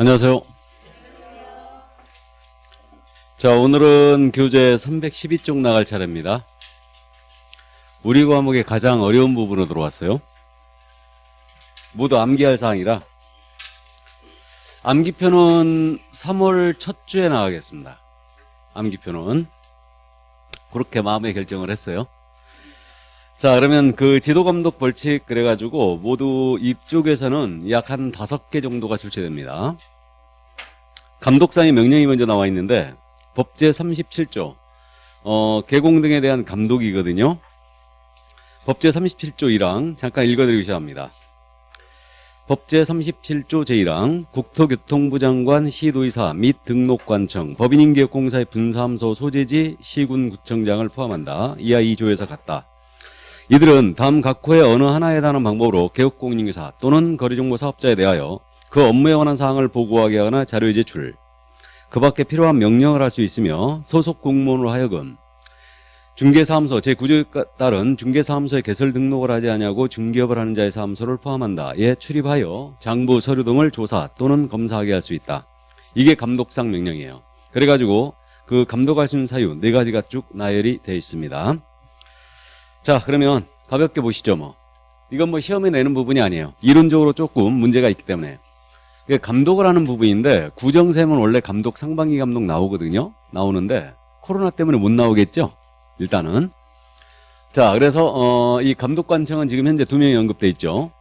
안녕하세요. 자, 오늘은 교재 312쪽 나갈 차례입니다. 우리 과목의 가장 어려운 부분으로 들어왔어요. 모두 암기할 사항이라 암기표는 3월 첫 주에 나가겠습니다. 암기표는 그렇게 마음의 결정을 했어요. 자, 그러면 그 지도감독 벌칙 그래가지고 모두 이쪽에서는 약 한 5개 정도가 출제됩니다. 감독상의 명령이 먼저 나와 있는데 법제 37조 개공 등에 대한 감독이거든요. 법제 37조 1항 잠깐 읽어드리기 시작합니다. 법제 37조 제1항 국토교통부 장관, 시도의사 및 등록관청, 법인인계공사의 분사함소 소재지 시군구청장을 포함한다. 이하 2조에서 같다. 이들은 다음 각 호의 어느 하나에 해당하는 방법으로 개업공인인계사 또는 거래정보 사업자에 대하여 그 업무에 관한 사항을 보고하게 하거나 자료의 제출, 그 밖에 필요한 명령을 할 수 있으며 소속 공무원으로 하여금 중개사무소 제9조에 따른 중개사무소에 개설 등록을 하지 아니하고 중개업을 하는 자의 사무소를 포함한다. 에 출입하여 장부 서류 등을 조사 또는 검사하게 할 수 있다. 이게 감독상 명령이에요. 그래가지고 그 감독할 수 있는 사유 4가지가 쭉 나열이 되어 있습니다. 자, 그러면 가볍게 보시죠. 이건 시험에 내는 부분이 아니에요. 이론적으로 조금 문제가 있기 때문에. 이게 감독을 하는 부분인데 구정셈은 원래 감독 상반기 감독 나오거든요. 나오는데 코로나 때문에 못 나오겠죠. 일단은 자, 그래서 이 감독관청은 지금 현재 2명이 언급돼 있죠.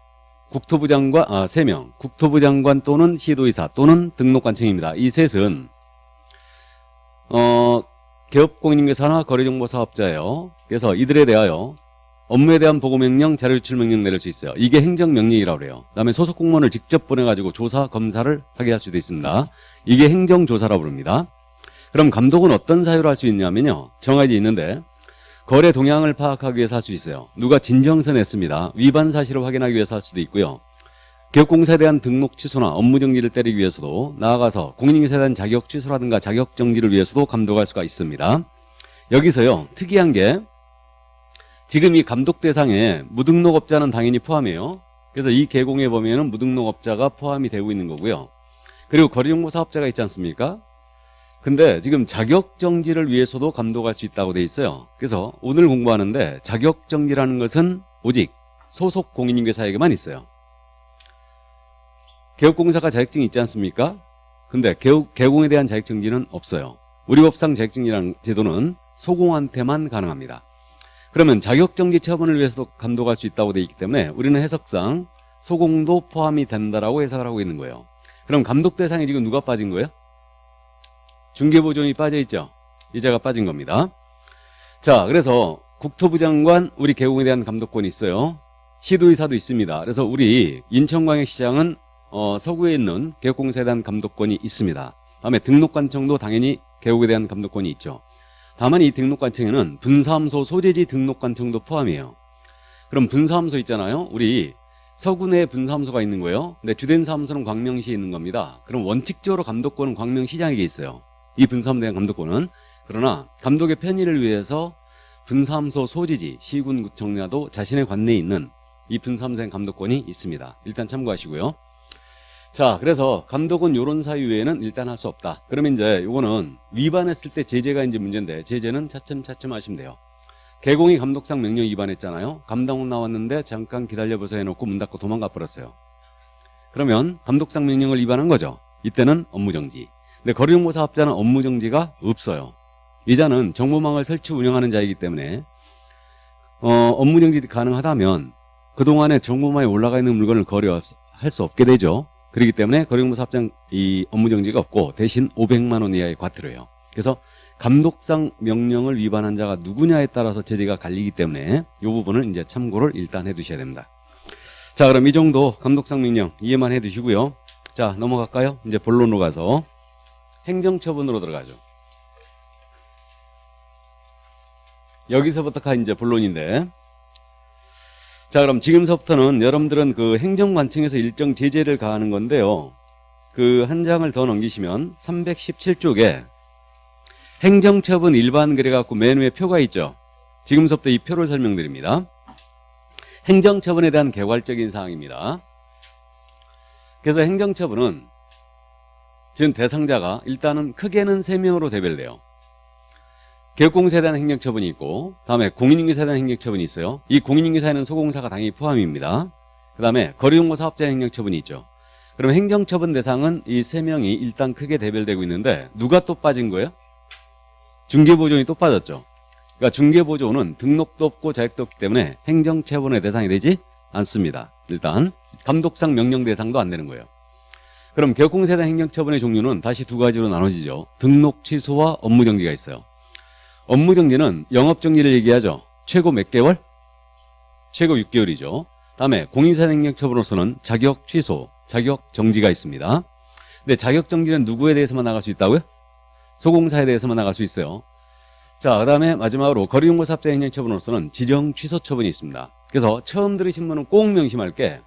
국토부 장관 3명 국토부 장관 또는 시도의사 또는 등록관청입니다. 이 셋은 개업공인인계사나 거래정보사업자예요. 그래서 이들에 대하여 업무에 대한 보고명령, 자료제출명령 내릴 수 있어요. 이게 행정명령이라고 그래요. 그다음에 소속 공무원을 직접 보내가지고 조사, 검사를 하게 할 수도 있습니다. 이게 행정조사라고 부릅니다. 그럼 감독은 어떤 사유로 할 수 있냐면요. 정해져 있는데 거래 동향을 파악하기 위해서 할 수 있어요. 누가 진정서 냈습니다. 위반 사실을 확인하기 위해서 할 수도 있고요. 개업공사에 대한 등록 취소나 업무 정지를 때리기 위해서도, 나아가서 공인인계사에 대한 자격 취소라든가 자격 정지를 위해서도 감독할 수가 있습니다. 여기서요, 특이한 게 지금 이 감독 대상에 무등록업자는 당연히 포함해요. 그래서 이 개공에 보면은 무등록업자가 포함이 되고 있는 거고요. 그리고 거래정보 사업자가 있지 않습니까? 근데 지금 자격 정지를 위해서도 감독할 수 있다고 돼 있어요. 그래서 오늘 공부하는데 자격 정지라는 것은 오직 소속 공인인계사에게만 있어요. 개업공사가 자격증이 있지 않습니까? 근데 개공에 대한 자격정지는 없어요. 우리 법상 자격정지라는 제도는 소공한테만 가능합니다. 그러면 자격정지 처분을 위해서도 감독할 수 있다고 되어 있기 때문에 우리는 해석상 소공도 포함이 된다라고 해석을 하고 있는 거예요. 그럼 감독 대상에 지금 누가 빠진 거예요? 중개보조원이 빠져 있죠. 이자가 빠진 겁니다. 자, 그래서 국토부 장관 우리 개공에 대한 감독권이 있어요. 시도의사도 있습니다. 그래서 우리 인천광역시장은 서구에 있는 개업공사에 대한 감독권이 있습니다. 다음에 등록관청도 당연히 개업에 대한 감독권이 있죠. 다만 이 등록관청에는 분사함소 소재지 등록관청도 포함이에요. 그럼 분사함소 있잖아요. 우리 서구 내에 분사함소가 있는 거예요. 근데 주된 사무소는 광명시에 있는 겁니다. 그럼 원칙적으로 감독권은 광명시장에게 있어요. 이 분사함소에 대한 감독권은. 그러나 감독의 편의를 위해서 분사함소 소재지 시군구청장도 자신의 관내에 있는 이 분사함소에 대한 감독권이 있습니다. 일단 참고하시고요. 자, 그래서 감독은 이런 사유 외에는 일단 할 수 없다. 그러면 이제 요거는 위반했을 때 제재가 이제 문제인데, 제재는 차츰차츰 하시면 돼요. 개공이 감독상 명령 위반했잖아요. 감독은 나왔는데 잠깐 기다려보세요 해놓고 문 닫고 도망가 버렸어요. 그러면 감독상 명령을 위반한 거죠. 이때는 업무정지. 근데 거래정보 사업자는 업무정지가 없어요. 이자는 정보망을 설치 운영하는 자이기 때문에 업무정지 가능하다면 그동안에 정보망에 올라가 있는 물건을 거래할 수 없게 되죠. 그렇기 때문에 거래정보 사업장 이 업무정지가 없고 대신 500만 원 이하의 과태료 해요. 그래서 감독상 명령을 위반한 자가 누구냐에 따라서 제재가 갈리기 때문에 이 부분을 이제 참고를 일단 해 두셔야 됩니다. 자, 그럼 이 정도 감독상 명령 이해만 해 두시고요. 자, 넘어갈까요? 이제 본론으로 가서 행정처분으로 들어가죠. 여기서부터가 이제 본론인데, 자, 그럼 지금서부터는 여러분들은 그 행정관청에서 일정 제재를 가하는 건데요. 그 한 장을 더 넘기시면 317쪽에 행정처분 일반 그래갖고 맨 위에 표가 있죠. 지금서부터 이 표를 설명드립니다. 행정처분에 대한 개괄적인 사항입니다. 그래서 행정처분은 지금 대상자가 일단은 크게는 3명으로 대별돼요. 개혁공사에 대한 행정처분이 있고, 다음에 공인인계사에 대한 행정처분이 있어요. 이 공인인계사에는 소공사가 당연히 포함입니다. 그 다음에 거래용모사업자의 행정처분이 있죠. 그럼 행정처분 대상은 이 3명이 일단 크게 대별되고 있는데 누가 또 빠진 거예요? 중개보조원이 또 빠졌죠. 그러니까 중개보조원은 등록도 없고 자격도 없기 때문에 행정처분의 대상이 되지 않습니다. 일단 감독상 명령 대상도 안 되는 거예요. 그럼 개혁공사에 대한 행정처분의 종류는 다시 두 가지로 나눠지죠. 등록 취소와 업무정지가 있어요. 업무정지는 영업정지를 얘기하죠. 최고 몇 개월? 최고 6개월이죠. 다음에 공인사 행정처분으로서는 자격 취소, 자격 정지가 있습니다. 근데 자격 정지는 누구에 대해서만 나갈 수 있다고요? 소공사에 대해서만 나갈 수 있어요. 자, 그 다음에 마지막으로 거래용모사업자 행정처분으로서는 지정 취소 처분이 있습니다. 그래서 처음 들으신 분은 꼭 명심할 게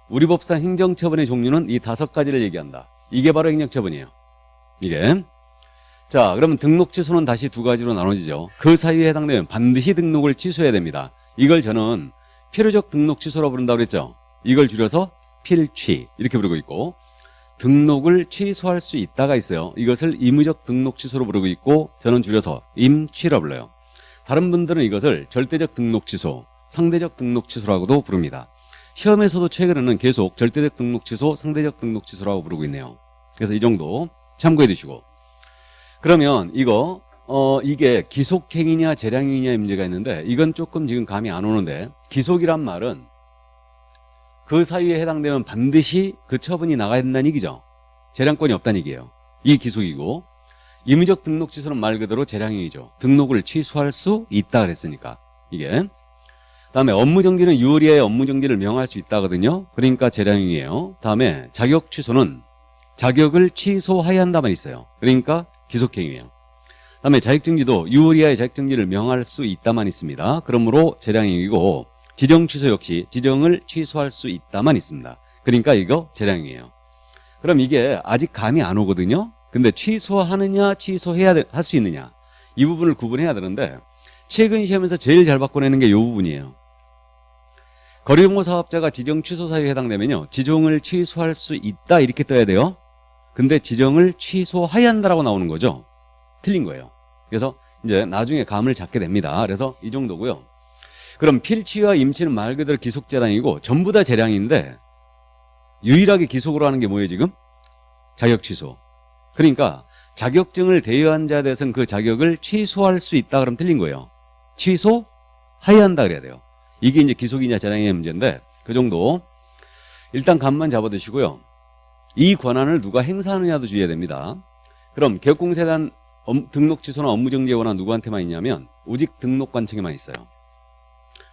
우리 법상 행정처분의 종류는 이 5가지를 얘기한다. 이게 바로 행정처분이에요. 이게. 자, 그러면 등록 취소는 다시 두 가지로 나눠지죠. 그 사유에 해당되면 반드시 등록을 취소해야 됩니다. 이걸 저는 필요적 등록 취소라고 부른다고 그랬죠. 이걸 줄여서 필취 이렇게 부르고 있고, 등록을 취소할 수 있다가 있어요. 이것을 임의적 등록 취소로 부르고 있고, 저는 줄여서 임취라고 불러요. 다른 분들은 이것을 절대적 등록 취소, 상대적 등록 취소라고도 부릅니다. 시험에서도 최근에는 계속 절대적 등록 취소, 상대적 등록 취소라고 부르고 있네요. 그래서 이 정도 참고해 두시고, 그러면 이게 기속행위냐 재량행위냐의 문제가 있는데, 이건 조금 지금 감이 안 오는데, 기속이란 말은 그 사유에 해당되면 반드시 그 처분이 나가야 된다는 얘기죠. 재량권이 없다는 얘기예요. 이 기속이고, 임의적 등록 취소는 말 그대로 재량행위죠. 등록을 취소할 수 있다 그랬으니까 이게. 다음에 업무정지는 유월 이하의 업무정지를 명할 수 있다거든요. 그러니까 재량행위예요. 다음에 자격 취소는 자격을 취소해야 한다만 있어요. 그러니까 기속행위예요. 다음에 자격정지도 유월 이하의 자격정지를 명할 수 있다만 있습니다. 그러므로 재량행위고, 지정 취소 역시 지정을 취소할 수 있다만 있습니다. 그러니까 이거 재량행위예요. 그럼 이게 아직 감이 안 오거든요. 근데 취소하느냐 할 수 있느냐 이 부분을 구분해야 되는데, 최근 시험에서 제일 잘 바꿔내는 게 이 부분이에요. 거래용모사업자가 지정 취소 사유에 해당되면요, 지정을 취소할 수 있다 이렇게 떠야 돼요. 근데 지정을 취소해야 한다라고 나오는 거죠. 틀린 거예요. 그래서 이제 나중에 감을 잡게 됩니다. 그래서 이 정도고요. 그럼 필취와 임취는 말 그대로 기속재량이고 전부 다 재량인데, 유일하게 기속으로 하는 게 뭐예요 지금? 자격 취소. 그러니까 자격증을 대여한 자에 대해서는 그 자격을 취소할 수 있다 그러면 틀린 거예요. 취소해야 한다 그래야 돼요. 이게 이제 기속이냐 재량의 문제인데, 그 정도 일단 감만 잡아두시고요. 이 권한을 누가 행사하느냐도 주의해야 됩니다. 그럼 개혁공사에 대한 등록 취소나 업무정지의 권한 누구한테만 있냐면 오직 등록관청에만 있어요.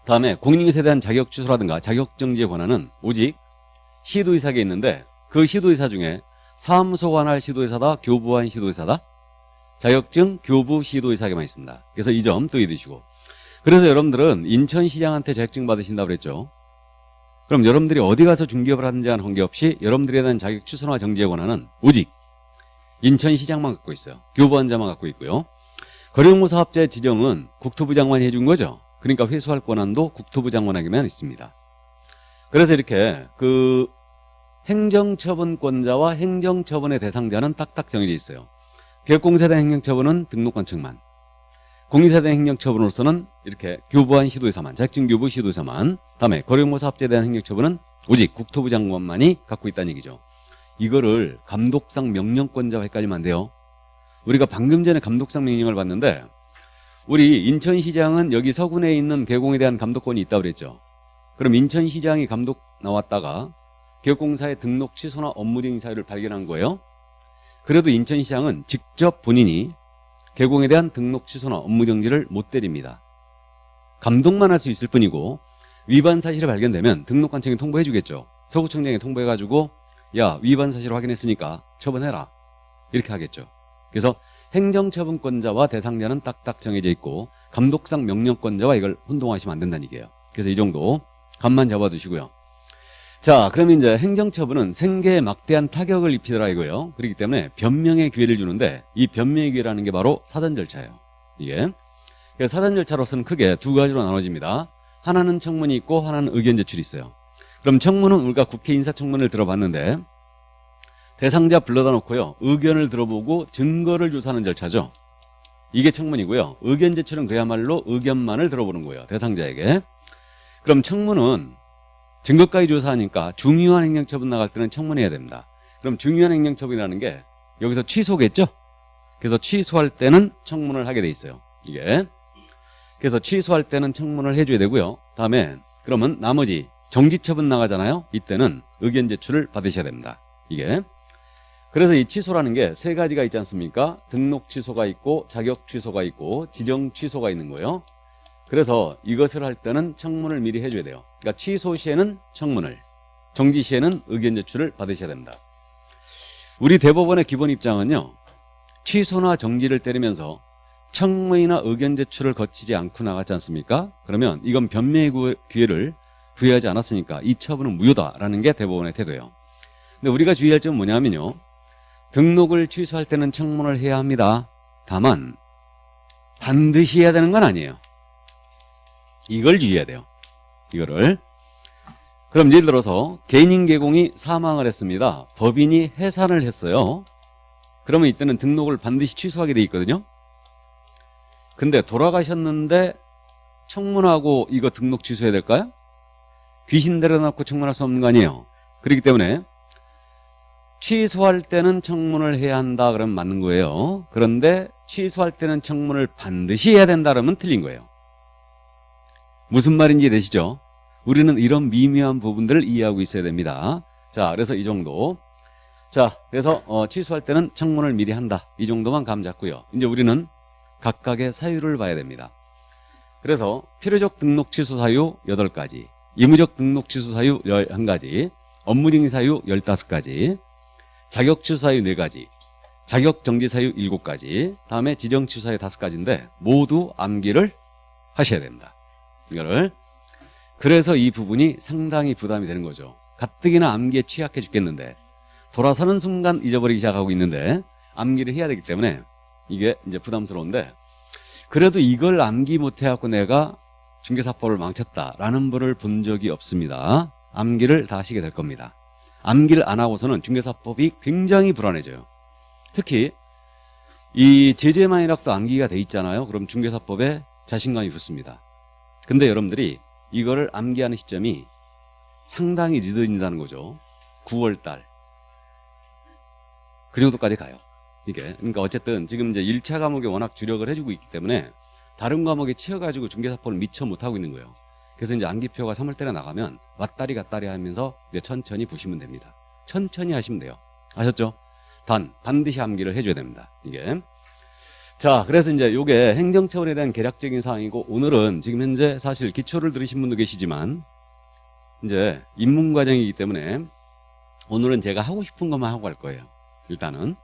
다음에 공인인계사에 대한 자격 취소라든가 자격정지의 권한은 오직 시도의사에게 있는데, 그 시도의사 중에 사무소 관할 시도의사다, 교부한 시도의사다, 자격증 교부 시도의사에게만 있습니다. 그래서 이 점 또 잊으시고, 그래서 여러분들은 인천시장한테 자격증 받으신다고 그랬죠. 그럼 여러분들이 어디 가서 중개업을 하는지와는 관계없이 여러분들에 대한 자격 취소나 정지의 권한은 오직 인천시장만 갖고 있어요. 교부한자만 갖고 있고요. 거래용모사업자의 지정은 국토부 장관이 해준 거죠. 그러니까 회수할 권한도 국토부 장관에게만 있습니다. 그래서 이렇게 그 행정처분권자와 행정처분의 대상자는 딱딱 정해져 있어요. 개혁공사에 대한 행정처분은 등록관청만, 공인사에 대한 행정처분으로서는 이렇게 교부한 시도의사만, 자격증 교부 시도의사만, 다음에 거래용모사업자에 대한 행정처분은 오직 국토부 장관만이 갖고 있다는 얘기죠. 이거를 감독상 명령권자와 헷갈리면 안 돼요. 우리가 방금 전에 감독상 명령을 봤는데, 우리 인천시장은 여기 서군에 있는 개공에 대한 감독권이 있다고 그랬죠. 그럼 인천시장이 감독 나왔다가 개혁공사의 등록 취소나 업무정지 사유를 발견한 거예요. 그래도 인천시장은 직접 본인이 개공에 대한 등록 취소나 업무정지를 못 때립니다. 감독만 할 수 있을 뿐이고, 위반 사실이 발견되면 등록관청에 통보해 주겠죠. 서구청장에 통보해가지고 야, 위반 사실을 확인했으니까 처분해라 이렇게 하겠죠. 그래서 행정처분권자와 대상자는 딱딱 정해져 있고, 감독상 명령권자와 이걸 혼동하시면 안 된다는 얘기예요. 그래서 이 정도 감만 잡아두시고요. 자, 그러면 이제 행정처분은 생계에 막대한 타격을 입히더라 이거예요. 그렇기 때문에 변명의 기회를 주는데, 이 변명의 기회라는 게 바로 사전 절차예요. 이게. 그래서 사전 절차로서는 크게 두 가지로 나눠집니다. 하나는 청문이 있고 하나는 의견 제출이 있어요. 그럼 청문은 우리가 국회 인사청문을 들어봤는데, 대상자 불러다 놓고요. 의견을 들어보고 증거를 조사하는 절차죠. 이게 청문이고요. 의견 제출은 그야말로 의견만을 들어보는 거예요. 대상자에게. 그럼 청문은 증거까지 조사하니까 중요한 행정처분 나갈 때는 청문해야 됩니다. 그럼 중요한 행정처분이라는 게 여기서 취소겠죠? 그래서 취소할 때는 청문을 하게 돼 있어요. 이게. 그래서 취소할 때는 청문을 해줘야 되고요. 다음에 그러면 나머지 정지처분 나가잖아요. 이때는 의견 제출을 받으셔야 됩니다. 이게. 그래서 이 취소라는 게 세 가지가 있지 않습니까? 등록 취소가 있고 자격 취소가 있고 지정 취소가 있는 거예요. 그래서 이것을 할 때는 청문을 미리 해줘야 돼요. 그러니까 취소 시에는 청문을, 정지 시에는 의견 제출을 받으셔야 됩니다. 우리 대법원의 기본 입장은요. 취소나 정지를 때리면서 청문이나 의견 제출을 거치지 않고 나갔지 않습니까? 그러면 이건 변명의 기회를 부여하지 않았으니까 이 처분은 무효다라는 게 대법원의 태도예요. 근데 우리가 주의할 점은 뭐냐면요. 등록을 취소할 때는 청문을 해야 합니다. 다만 반드시 해야 되는 건 아니에요. 이걸 주의해야 돼요. 이거를. 그럼 예를 들어서 개인인 계공이 사망을 했습니다. 법인이 해산을 했어요. 그러면 이때는 등록을 반드시 취소하게 돼 있거든요. 근데 돌아가셨는데 청문하고 이거 등록 취소해야 될까요? 귀신 데려놓고 청문할 수 없는 거 아니에요. 그렇기 때문에 취소할 때는 청문을 해야 한다 그러면 맞는 거예요. 그런데 취소할 때는 청문을 반드시 해야 된다 그러면 틀린 거예요. 무슨 말인지 되시죠? 우리는 이런 미묘한 부분들을 이해하고 있어야 됩니다. 자, 그래서 이 정도. 자, 그래서 취소할 때는 청문을 미리 한다. 이 정도만 감 잡고요. 이제 우리는 각각의 사유를 봐야 됩니다. 그래서 필요적 등록 취소 사유 8가지, 의무적 등록 취소 사유 11가지, 업무정지 사유 15가지, 자격 취소 사유 4가지, 자격 정지 사유 7가지, 다음에 지정 취소 사유 5가지인데 모두 암기를 하셔야 됩니다. 이거를. 그래서 이 부분이 상당히 부담이 되는 거죠. 가뜩이나 암기에 취약해 죽겠는데 돌아서는 순간 잊어버리기 시작하고 있는데 암기를 해야 되기 때문에 이게 이제 부담스러운데, 그래도 이걸 암기 못해갖고 내가 중개사법을 망쳤다라는 분을 본 적이 없습니다. 암기를 다 하시게 될 겁니다. 암기를 안 하고서는 중개사법이 굉장히 불안해져요. 특히 이 제재만이라도 암기가 돼 있잖아요. 그럼 중개사법에 자신감이 붙습니다. 근데 여러분들이 이거를 암기하는 시점이 상당히 늦어진다는 거죠. 9월달 그 정도까지 가요. 이게. 그러니까 어쨌든 지금 이제 1차 과목에 워낙 주력을 해주고 있기 때문에 다른 과목에 치여가지고 중개사법을 미처 못하고 있는 거예요. 그래서 이제 암기표가 3월달에 나가면 왔다리 갔다리 하면서 이제 천천히 보시면 됩니다. 천천히 하시면 돼요. 아셨죠? 반드시 암기를 해줘야 됩니다. 이게. 자, 그래서 이제 요게 행정처분에 대한 개략적인 사항이고, 오늘은 지금 현재 사실 기초를 들으신 분도 계시지만 이제 입문 과정이기 때문에 오늘은 제가 하고 싶은 것만 하고 갈 거예요. 일단은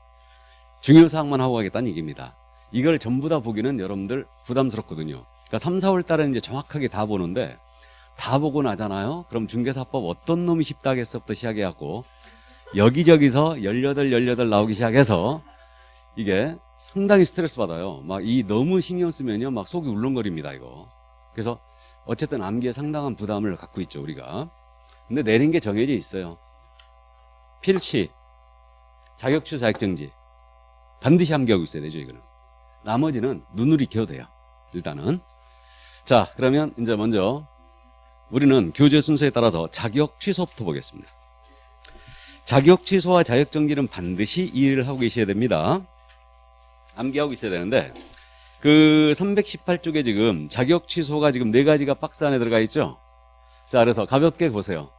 중요 사항만 하고 가겠다는 얘기입니다. 이걸 전부 다 보기는 여러분들 부담스럽거든요. 그러니까 3, 4월 달에는 이제 정확하게 다 보는데 다 보고 나잖아요. 그럼 중개사법 어떤 놈이 쉽다겠어부터 시작해갖고 여기저기서 18 나오기 시작해서 이게 상당히 스트레스 받아요. 막 이 너무 신경 쓰면요, 막 속이 울렁거립니다, 이거. 그래서 어쨌든 암기에 상당한 부담을 갖고 있죠, 우리가. 근데 내린 게 정해져 있어요. 필치, 자격취소, 자격정지. 반드시 암기하고 있어야 되죠, 이거는. 나머지는 눈으로 익혀도 돼요, 일단은. 자, 그러면 이제 먼저 우리는 교재 순서에 따라서 자격 취소부터 보겠습니다. 자격 취소와 자격 정지는 반드시 이해를 하고 계셔야 됩니다. 암기하고 있어야 되는데, 그 318쪽에 지금 자격 취소가 지금 4가지가 박스 안에 들어가 있죠. 자, 그래서 가볍게 보세요.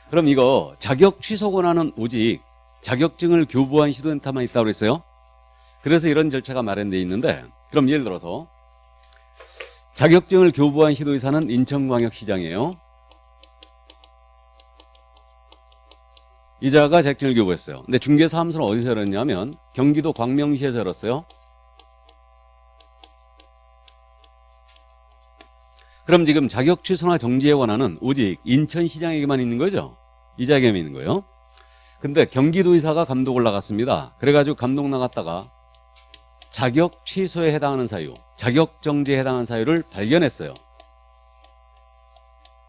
그럼 이거 자격 취소 권한은 오직 자격증을 교부한 시도센터만 있다고 그랬어요. 그래서 이런 절차가 마련되어 있는데, 그럼 예를 들어서 자격증을 교부한 시도의사는 인천광역시장이에요. 이자가 자격증을 교부했어요. 근데 중개사무소는 어디서 열었냐면 경기도 광명시에서 열었어요. 그럼 지금 자격 취소나 정지의 권한은 오직 인천시장에게만 있는 거죠. 이자에게만 있는 거예요. 근데 경기도의사가 감독을 나갔습니다. 그래가지고 감독 나갔다가 자격 취소에 해당하는 사유, 자격 정지에 해당하는 사유를 발견했어요.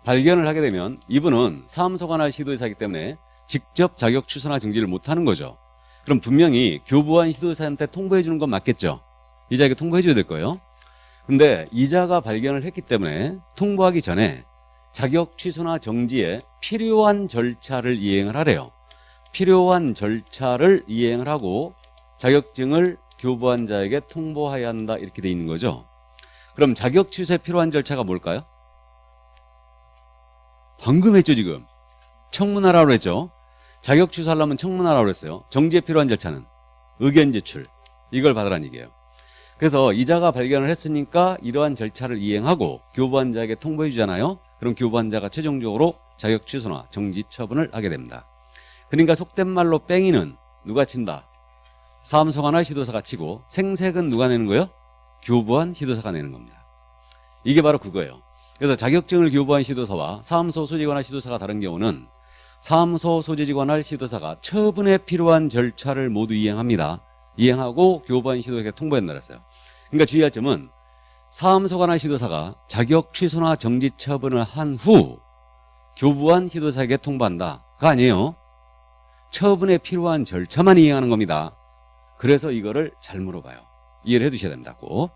발견을 하게 되면 이분은 사무소 관할 시도의사이기 때문에 직접 자격 취소나 정지를 못하는 거죠. 그럼 분명히 교부한 시도사한테 통보해 주는 건 맞겠죠. 이자에게 통보해 줘야 될 거예요. 근데 이자가 발견을 했기 때문에 통보하기 전에 자격 취소나 정지에 필요한 절차를 이행을 하래요. 필요한 절차를 이행을 하고 자격증을 교부한 자에게 통보해야 한다 이렇게 돼 있는 거죠. 그럼 자격 취소에 필요한 절차가 뭘까요? 방금 했죠 지금. 청문하라고 했죠. 자격 취소하려면 청문하라고 했어요. 정지에 필요한 절차는 의견 제출. 이걸 받으라는 얘기예요. 그래서 이자가 발견을 했으니까 이러한 절차를 이행하고 교부한 자에게 통보해 주잖아요. 그럼 교부한 자가 최종적으로 자격 취소나 정지 처분을 하게 됩니다. 그러니까 속된 말로 뺑이는 누가 친다? 사무소가나 시도사가 치고 생색은 누가 내는 거예요? 교부한 시도사가 내는 겁니다. 이게 바로 그거예요. 그래서 자격증을 교부한 시도사와 사무소 소지관할 시도사가 다른 경우는 사무소 소지관할 시도사가 처분에 필요한 절차를 모두 이행합니다. 이행하고 교부한 시도사에게 통보한다 그랬어요. 그러니까 주의할 점은 사무소 관할 시도사가 자격 취소나 정지 처분을 한 후 교부한 시도사에게 통보한다. 그거 아니에요. 처분에 필요한 절차만 이행하는 겁니다. 그래서 이거를 잘 물어봐요. 이해를 해두셔야 된다고.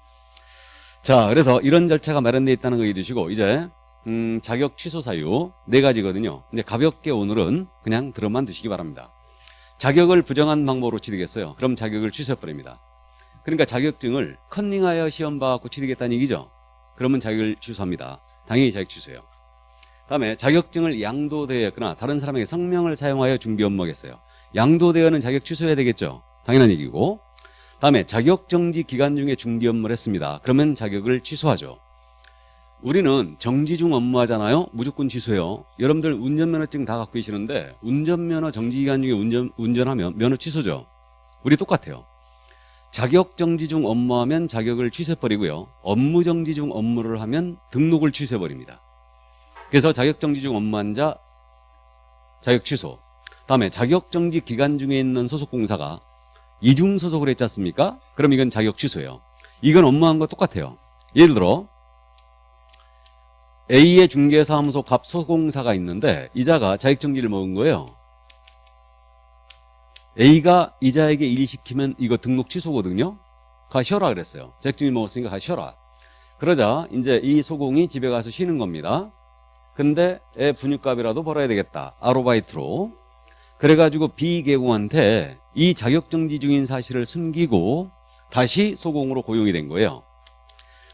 자, 그래서 이런 절차가 마련되어 있다는 거 이해두시고 이제 자격 취소 사유 4가지거든요. 근데 가볍게 오늘은 그냥 들어만 두시기 바랍니다. 자격을 부정한 방법으로 치르겠어요. 그럼 자격을 취소해버립니다. 그러니까 자격증을 컨닝하여 시험 봐갖고 치르겠다는 얘기죠. 그러면 자격을 취소합니다. 당연히 자격 취소예요. 다음에 자격증을 양도대여했거나 다른 사람에게 성명을 사용하여 준비 업무하겠어요. 양도대여는 자격 취소해야 되겠죠. 당연한 얘기고. 다음에 자격정지 기간 중에 중개 업무를 했습니다. 그러면 자격을 취소하죠. 우리는 정지 중 업무하잖아요. 무조건 취소해요. 여러분들 운전면허증 다 갖고 계시는데 운전면허 정지 기간 중에 운전하면 면허 취소죠. 우리 똑같아요. 자격정지 중 업무하면 자격을 취소해버리고요. 업무정지 중 업무를 하면 등록을 취소해버립니다. 그래서 자격정지 중 업무한 자 자격 취소. 다음에 자격정지 기간 중에 있는 소속공사가 이중소속을 했지 않습니까? 그럼 이건 자격 취소예요. 이건 업무한 거 똑같아요. 예를 들어 A의 중개사무소 갑 소공사가 있는데 이자가 자격정지를 먹은 거예요. A가 이자에게 일시키면 이거 등록 취소거든요. 가 쉬어라 그랬어요. 자격증을 먹었으니까 가 쉬어라. 그러자 이제 이 소공이 집에 가서 쉬는 겁니다. 근데 애 분유값이라도 벌어야 되겠다. 아르바이트로. 그래가지고 B 계공한테 이 자격정지 중인 사실을 숨기고 다시 소공으로 고용이 된 거예요.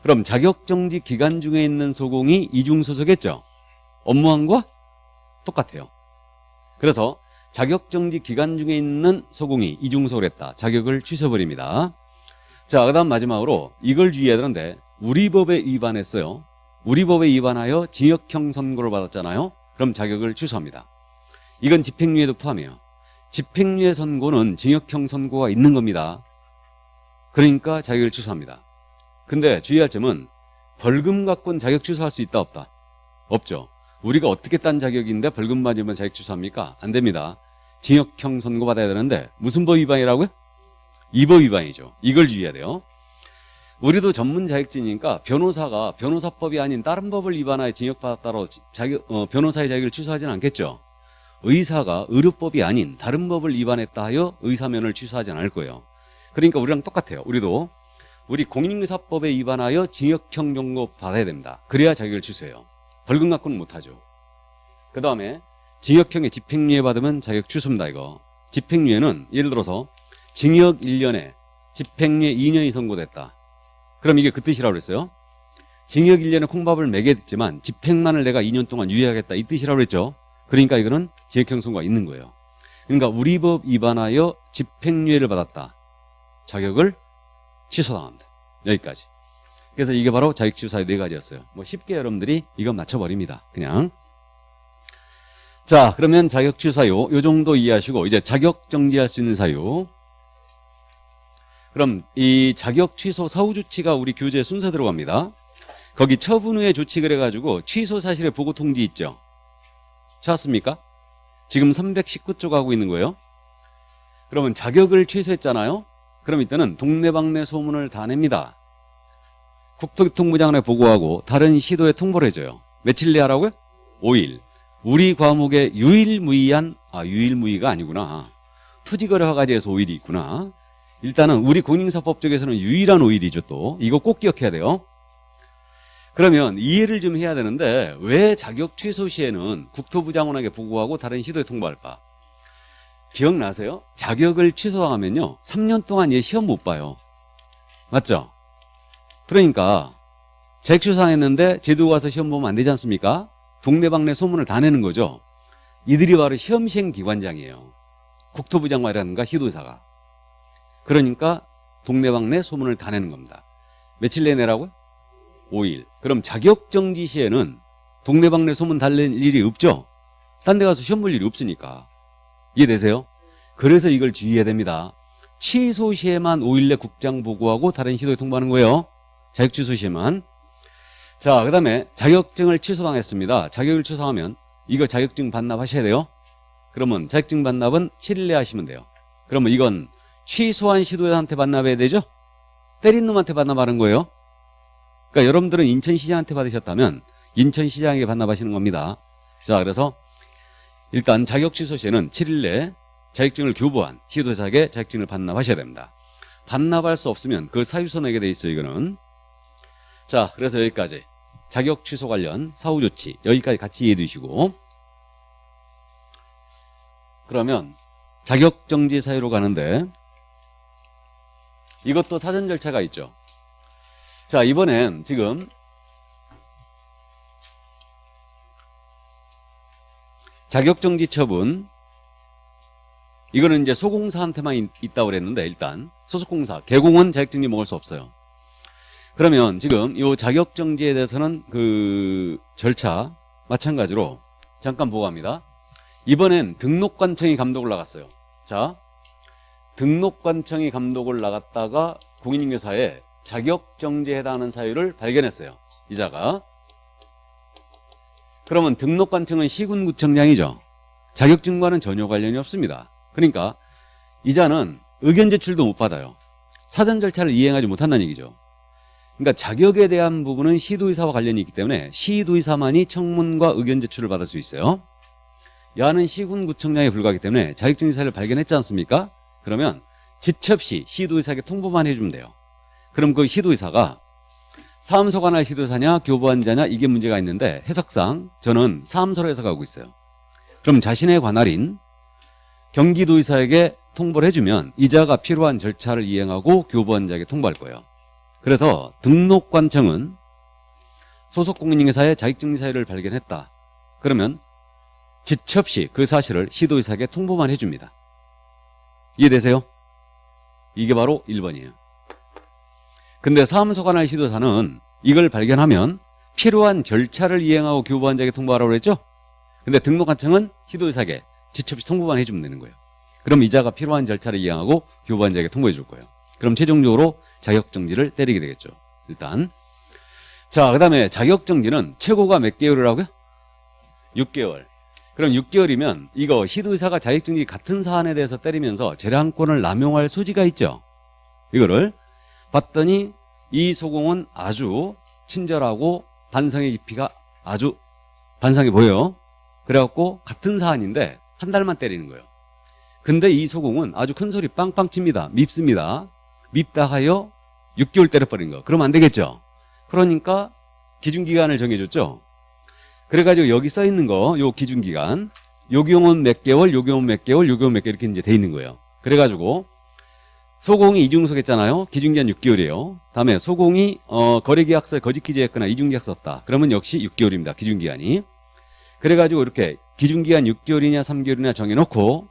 그럼 자격정지 기간 중에 있는 소공이 이중소속했죠. 업무한 거 똑같아요. 그래서 자격정지 기간 중에 있는 소공이 이중소속을 했다. 자격을 취소해버립니다. 자, 그 다음 마지막으로 이걸 주의해야 되는데 우리 법에 위반했어요. 우리 법에 위반하여 징역형 선고를 받았잖아요. 그럼 자격을 취소합니다. 이건 집행유예도 포함해요. 집행유예 선고는 징역형 선고가 있는 겁니다. 그러니까 자격을 취소합니다. 근데 주의할 점은 벌금 갖고는 자격 취소할 수 있다 없다? 없죠. 우리가 어떻게 딴 자격인데 벌금 맞으면 자격 취소합니까? 안 됩니다. 징역형 선고 받아야 되는데 무슨 법 위반이라고요? 이 법 위반이죠. 이걸 주의해야 돼요. 우리도 전문 자격증이니까 변호사가 변호사법이 아닌 다른 법을 위반하여 징역받았다로 변호사의 자격을 취소하지는 않겠죠. 의사가 의료법이 아닌 다른 법을 위반했다 하여 의사면을 취소하지는 않을 거예요. 그러니까 우리랑 똑같아요. 우리도 우리 공인의사법에 위반하여 징역형 정도 받아야 됩니다. 그래야 자격을 취소해요. 벌금 갖고는 못하죠. 그 다음에 징역형의 집행유예 받으면 자격 취소입니다. 이거 집행유예는 예를 들어서 징역 1년에 집행유예 2년이 선고됐다. 그럼 이게 그 뜻이라고 그랬어요. 징역 1년에 콩밥을 매겠지만 집행만을 내가 2년 동안 유예하겠다 이 뜻이라고 그랬죠. 그러니까 이거는 징역형 선고가 있는 거예요. 그러니까 우리 법 위반하여 집행유예를 받았다. 자격을 취소당합니다. 여기까지. 그래서 이게 바로 자격취소사유 4가지였어요. 뭐 쉽게 여러분들이 이건 맞춰버립니다. 그냥. 자, 그러면 자격취소사유 요 정도 이해하시고 이제 자격 정지할 수 있는 사유. 그럼 이 자격 취소 사후 조치가 우리 교재 순서대로 갑니다. 거기 처분 후에 조치 그래가지고 취소 사실의 보고 통지 있죠. 찾았습니까? 지금 319쪽 하고 있는 거예요. 그러면 자격을 취소했잖아요. 그럼 이때는 동네방네 소문을 다 냅니다. 국토교통부 장관에 보고하고 다른 시도에 통보를 해줘요. 며칠 내 하라고요? 5일. 우리 과목에 유일무이가 아니구나. 토지거래 허가제에서 5일이 있구나. 일단은 우리 공인사법 쪽에서는 유일한 5일이죠 또. 이거 꼭 기억해야 돼요. 그러면 이해를 좀 해야 되는데 왜 자격 취소 시에는 국토부 장관에게 보고하고 다른 시도에 통보할까? 기억나세요? 자격을 취소당하면요 3년 동안 얘 시험 못 봐요. 맞죠? 그러니까 자격 취소당했는데 제도 가서 시험 보면 안 되지 않습니까? 동네방네 소문을 다 내는 거죠. 이들이 바로 시험 시행 기관장이에요. 국토부 장관이라든가 시도의사가. 그러니까 동네방네 소문을 다 내는 겁니다. 며칠 내에 내라고요? 5일. 그럼 자격정지 시에는 동네방네 소문 달랠 일이 없죠? 딴 데 가서 시험 볼 일이 없으니까. 이해되세요? 그래서 이걸 주의해야 됩니다. 취소 시에만 5일 내 국장 보고하고 다른 시도에 통보하는 거예요. 자격 취소 시에만. 자, 그 다음에 자격증을 취소당했습니다. 자격을 취소하면 이거 자격증 반납하셔야 돼요. 그러면 자격증 반납은 7일 내에 하시면 돼요. 그러면 이건 취소한 시도회사한테 반납해야 되죠? 때린 놈한테 반납하는 거예요. 그러니까 여러분들은 인천시장한테 받으셨다면 인천시장에게 반납하시는 겁니다. 자, 그래서 일단 자격 취소 시에는 7일 내에 자격증을 교부한 시도회사에게 자격증을 반납하셔야 됩니다. 반납할 수 없으면 그 사유서 내게 돼 있어요, 이거는. 자, 그래서 여기까지 자격 취소 관련 사후 조치 여기까지 같이 이해해 두시고, 그러면 자격 정지 사유로 가는데 이것도 사전 절차가 있죠. 자, 이번엔 지금 자격 정지 처분, 이거는 이제 소공사한테만 있다고 그랬는데 일단 소속공사, 개공은 자격정지 먹을 수 없어요. 그러면 지금 이 자격정지에 대해서는 그 절차 마찬가지로 잠깐 보고 갑니다. 이번엔 등록관청이 감독을 나갔어요. 자, 등록관청이 감독을 나갔다가 공인중개사에 자격정지에 해당하는 사유를 발견했어요. 이자가. 그러면 등록관청은 시군구청장이죠. 자격증과는 전혀 관련이 없습니다. 그러니까 이자는 의견 제출도 못 받아요. 사전 절차를 이행하지 못한다는 얘기죠. 그러니까 자격에 대한 부분은 시도의사와 관련이 있기 때문에 시도의사만이 청문과 의견 제출을 받을 수 있어요. 야는 시군구청장에 불과하기 때문에 자격증지 사유를 발견했지 않습니까? 그러면 지첩시 시도의사에게 통보만 해주면 돼요. 그럼 그 시도의사가 사무소 관할 시도의사냐 교부한자냐 이게 문제가 있는데 해석상 저는 사무소로 해석하고 있어요. 그럼 자신의 관할인 경기도의사에게 통보를 해주면 이자가 필요한 절차를 이행하고 교부한자에게 통보할 거예요. 그래서 등록관청은 소속 공인중개사의 자격정지 사유를 발견했다. 그러면 지첩시 그 사실을 시도의사에게 통보만 해줍니다. 이해되세요? 이게 바로 1번이에요. 근데 사무소 관할 시도사는 이걸 발견하면 필요한 절차를 이행하고 교부한자에게 통보하라고 그랬죠? 근데 등록관청은 시도의사에게 지첩시 통보만 해주면 되는 거예요. 그럼 이자가 필요한 절차를 이행하고 교부한자에게 통보해 줄 거예요. 그럼 최종적으로 자격정지를 때리게 되겠죠. 일단. 자, 그 다음에 자격정지는 최고가 몇 개월이라고요? 6개월. 그럼 6개월이면 이거 시도의사가 자격정지 같은 사안에 대해서 때리면서 재량권을 남용할 소지가 있죠. 이거를 봤더니 이 소공은 아주 친절하고 반성의 깊이가 아주 반성해 보여요. 그래갖고 같은 사안인데 한 달만 때리는 거예요. 근데 이 소공은 아주 큰 소리 빵빵 칩니다. 밉습니다. 밉다 하여 6개월 때려버린 거. 그러면 안 되겠죠. 그러니까 기준기간을 정해줬죠. 그래가지고 여기 써 있는 거, 요 기준기간, 요 경우는 몇 개월, 요 경우는 몇 개월, 요 경우는 몇 개월 이렇게 이제 돼 있는 거예요. 그래가지고 소공이 이중소개했잖아요. 기준기간 6개월이에요. 다음에 소공이 거래계약서에 거짓 기재했거나 이중계약 썼다. 그러면 역시 6개월입니다. 기준기간이. 그래가지고 이렇게 기준기간 6개월이냐 3개월이냐 정해놓고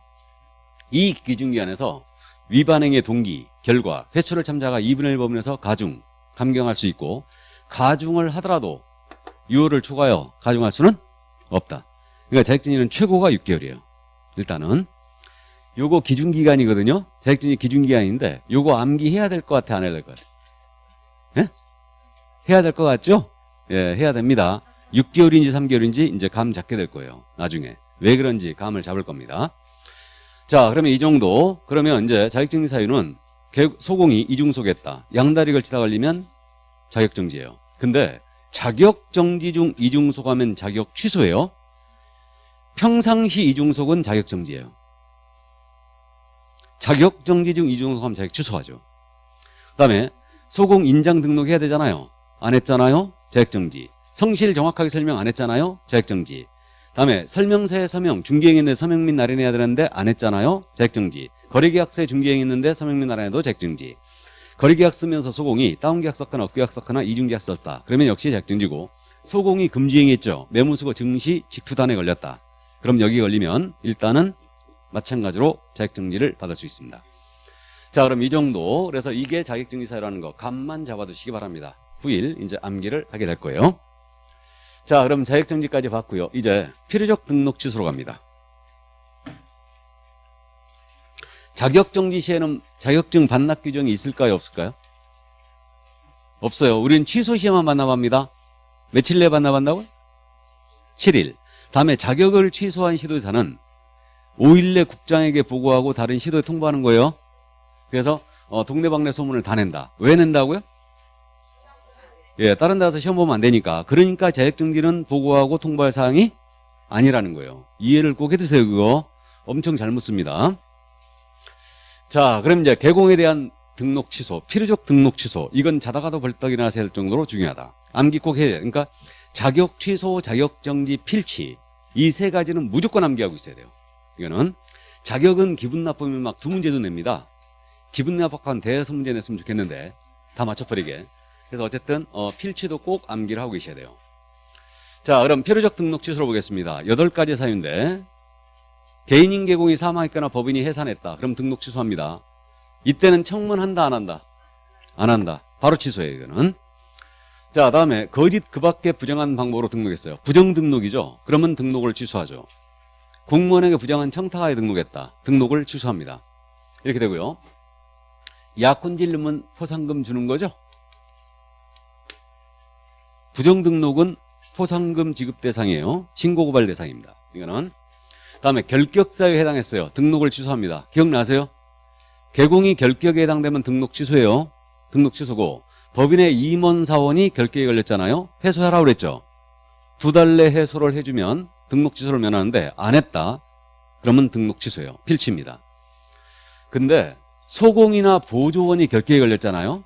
이 기준기간에서 위반행의 동기, 결과, 회수를 참자가 2분의 1 범위에서 가중, 감경할 수 있고 가중을 하더라도 유효를 초과하여 가중할 수는 없다. 그러니까 자격증인은 최고가 6개월이에요. 일단은 요거 기준기간이거든요. 자격증인 기준기간인데 요거 암기해야 될 것 같아, 안 해야 될 것 같아? 예? 해야 될 것 같죠? 예, 해야 됩니다. 6개월인지 3개월인지 이제 감 잡게 될 거예요. 나중에 왜 그런지 감을 잡을 겁니다. 자, 그러면 이 정도. 그러면 이제 자격정지 사유는 소공이 이중소개했다. 양다리 걸치다 걸리면 자격정지예요. 근데 자격정지 중 이중소가면 자격 취소예요. 평상시 이중속은 자격정지예요. 자격정지 중 이중속하면 자격 취소하죠. 그 다음에 소공 인장 등록해야 되잖아요. 안 했잖아요. 자격정지. 성실 정확하게 설명 안 했잖아요. 자격정지. 다음에 설명서에 서명, 중개행했는데 서명 및 날인해야 되는데 안 했잖아요. 자격정지. 거래계약서에 중개행했는데 서명 및 날인해도 자격정지. 거래계약 쓰면서 소공이 다운계약 썼거나 업계약 썼거나 이중계약 썼다. 그러면 역시 자격정지고, 소공이 금지행했죠. 매무수거 증시 직투단에 걸렸다. 그럼 여기 걸리면 일단은 마찬가지로 자격정지를 받을 수 있습니다. 자, 그럼 이 정도. 그래서 이게 자격정지 사유라는 거 감만 잡아두시기 바랍니다. 9일 이제 암기를 하게 될 거예요. 자, 그럼 자격정지까지 봤고요. 이제 필요적 등록 취소로 갑니다. 자격정지 시에는 자격증 반납 규정이 있을까요? 없을까요? 없어요. 우리는 취소 시에만 반납합니다. 며칠 내에 반납한다고요? 7일. 다음에 자격을 취소한 시도사는 5일 내 국장에게 보고하고 다른 시도에 통보하는 거예요. 그래서 동네방네 소문을 다 낸다. 왜 낸다고요? 예, 다른 데 가서 시험 보면 안 되니까. 그러니까 자격정지는 보고하고 통보할 사항이 아니라는 거예요. 이해를 꼭 해두세요. 그거 엄청 잘못 씁니다. 자, 그럼 이제 개공에 대한 등록 취소, 필요적 등록 취소, 이건 자다가도 벌떡 일어나서 할 정도로 중요하다. 암기 꼭 해야 돼요. 그러니까 자격 취소, 자격 정지, 필취, 이 세 가지는 무조건 암기하고 있어야 돼요. 이거는 자격은 기분 나쁘면 막 2문제도 냅니다. 기분 나쁘한 대여섯 문제 냈으면 좋겠는데 다 맞춰버리게. 그래서 어쨌든 필취도 꼭 암기를 하고 계셔야 돼요. 자, 그럼 필요적 등록 취소로 보겠습니다. 8가지 사유인데, 개인인 개공이 사망했거나 법인이 해산했다. 그럼 등록 취소합니다. 이때는 청문한다, 안 한다? 안 한다. 바로 취소해요, 이거는. 자, 다음에 거짓 그 밖에 부정한 방법으로 등록했어요. 부정 등록이죠. 그러면 등록을 취소하죠. 공무원에게 부정한 청탁하에 등록했다. 등록을 취소합니다. 이렇게 되고요. 약혼 질르면 포상금 주는 거죠. 부정 등록은 포상금 지급 대상이에요. 신고 고발 대상입니다. 이거는. 다음에 결격 사유에 해당했어요. 등록을 취소합니다. 기억나세요? 개공이 결격에 해당되면 등록 취소예요. 등록 취소고, 법인의 임원 사원이 결격에 걸렸잖아요. 해소하라고 그랬죠. 2달 내 해소를 해주면 등록 취소를 면하는데 안 했다. 그러면 등록 취소예요. 필취입니다. 근데 소공이나 보조원이 결격에 걸렸잖아요.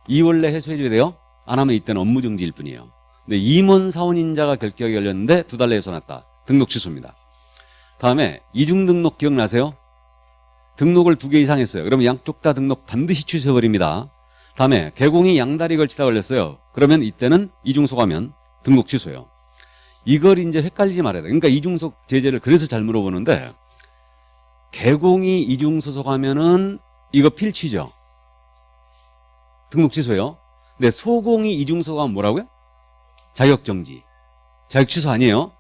2월 내 해소해줘야 돼요. 안 하면 이때는 업무 정지일 뿐이에요. 근데 임원 사원인자가 결격에 걸렸는데 2달 내에 해소났다. 등록 취소입니다. 다음에 이중 등록 기억나세요? 등록을 2개 이상 했어요. 그러면 양쪽 다 등록 반드시 취소해버립니다. 다음에 개공이 양다리 걸치다 걸렸어요. 그러면 이때는 이중소가면 등록 취소예요. 이걸 이제 헷갈리지 말아야 돼요. 그러니까 이중속 제재를 그래서 잘 물어보는데, 개공이 이중소속하면은 이거 필취죠. 등록 취소예요. 근데 소공이 이중소속하면 뭐라고요? 자격정지. 자격 취소 아니에요.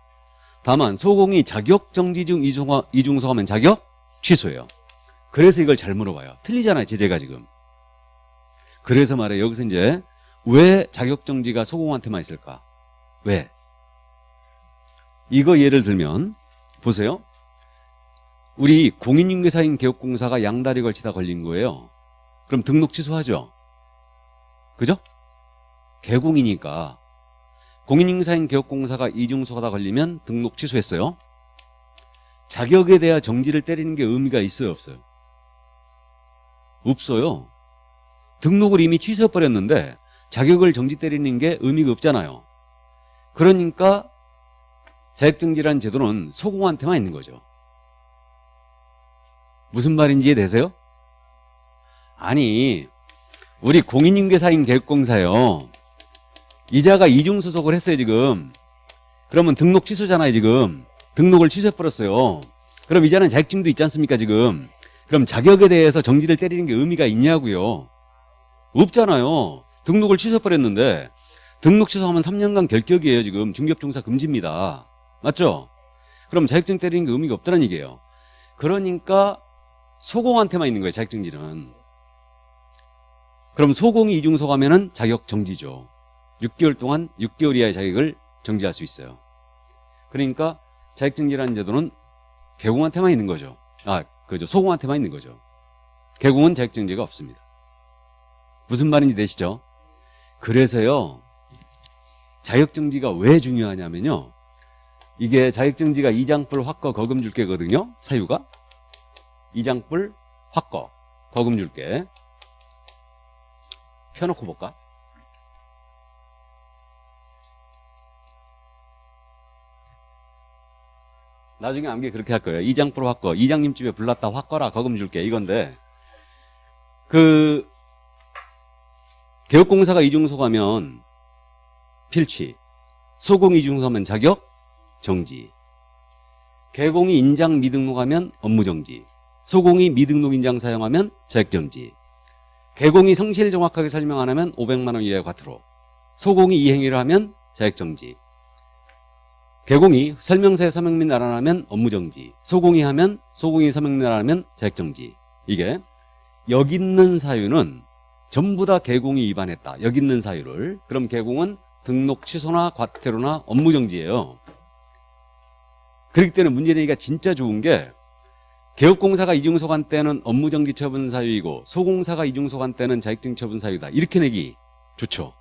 다만 소공이 자격정지 중 이중소속하면 자격 취소예요. 그래서 이걸 잘 물어봐요. 틀리잖아요, 제재가 지금. 그래서 말해요. 여기서 이제 왜 자격정지가 소공한테만 있을까? 왜? 이거 예를 들면 보세요. 우리 공인중개사인 개업공사가 양다리 걸치다 걸린 거예요. 그럼 등록 취소하죠. 그죠? 개공이니까. 공인중개사인 개업공사가 이중소가다 걸리면 등록 취소했어요. 자격에 대한 정지를 때리는 게 의미가 있어요, 없어요? 없어요. 등록을 이미 취소해버렸는데 자격을 정지 때리는 게 의미가 없잖아요. 그러니까 자격정지라는 제도는 소공한테만 있는 거죠. 무슨 말인지 이해되세요? 아니, 우리 공인중개사인 개업공사요. 이자가 이중소속을 했어요, 지금. 그러면 등록 취소잖아요, 지금. 등록을 취소해버렸어요. 그럼 이자는 자격증도 있지 않습니까, 지금. 그럼 자격에 대해서 정지를 때리는 게 의미가 있냐고요. 없잖아요. 등록을 취소해버렸는데, 등록 취소하면 3년간 결격이에요, 지금. 중개업종사 금지입니다. 맞죠? 그럼 자격증 때리는 게 의미가 없다는 얘기예요. 그러니까 소공한테만 있는 거예요, 자격정지는. 그럼 소공이 이중소가면은 자격 정지죠. 6개월 동안 6개월 이하의 자격을 정지할 수 있어요. 그러니까 자격정지라는 제도는 개공한테만 있는 거죠. 그죠. 소공한테만 있는 거죠. 개공은 자격정지가 없습니다. 무슨 말인지 되시죠? 그래서요, 자격정지가 왜 중요하냐면요, 이게 자격정지가 이장불 확거 거금 줄게거든요. 사유가 이장불 확거 거금 줄게. 펴놓고 볼까? 나중에 암기 그렇게 할 거예요. 이장불 확거, 이장님 집에 불났다 확거라 거금 줄게 이건데, 개업공사가 이중소가면 필취, 소공 이중소하면 자격 정지, 개공이 인장 미등록하면 업무 정지, 소공이 미등록 인장 사용하면 자격 정지, 개공이 성실 정확하게 설명 안 하면 500만 원 이하의 과태료, 소공이 이 행위를 하면 자격 정지, 개공이 설명서에 서명 및 나란하면 업무 정지, 소공이 서명 및 나란하면 자격 정지. 이게 여기 있는 사유는 전부 다 개공이 위반했다. 여기 있는 사유를. 그럼 개공은 등록 취소나 과태료나 업무 정지예요. 그렇기 때문에 문제 내기가 진짜 좋은 게, 개업공사가 이중소관 때는 업무 정지 처분 사유이고 소공사가 이중소관 때는 자격정지 처분 사유다. 이렇게 내기 좋죠.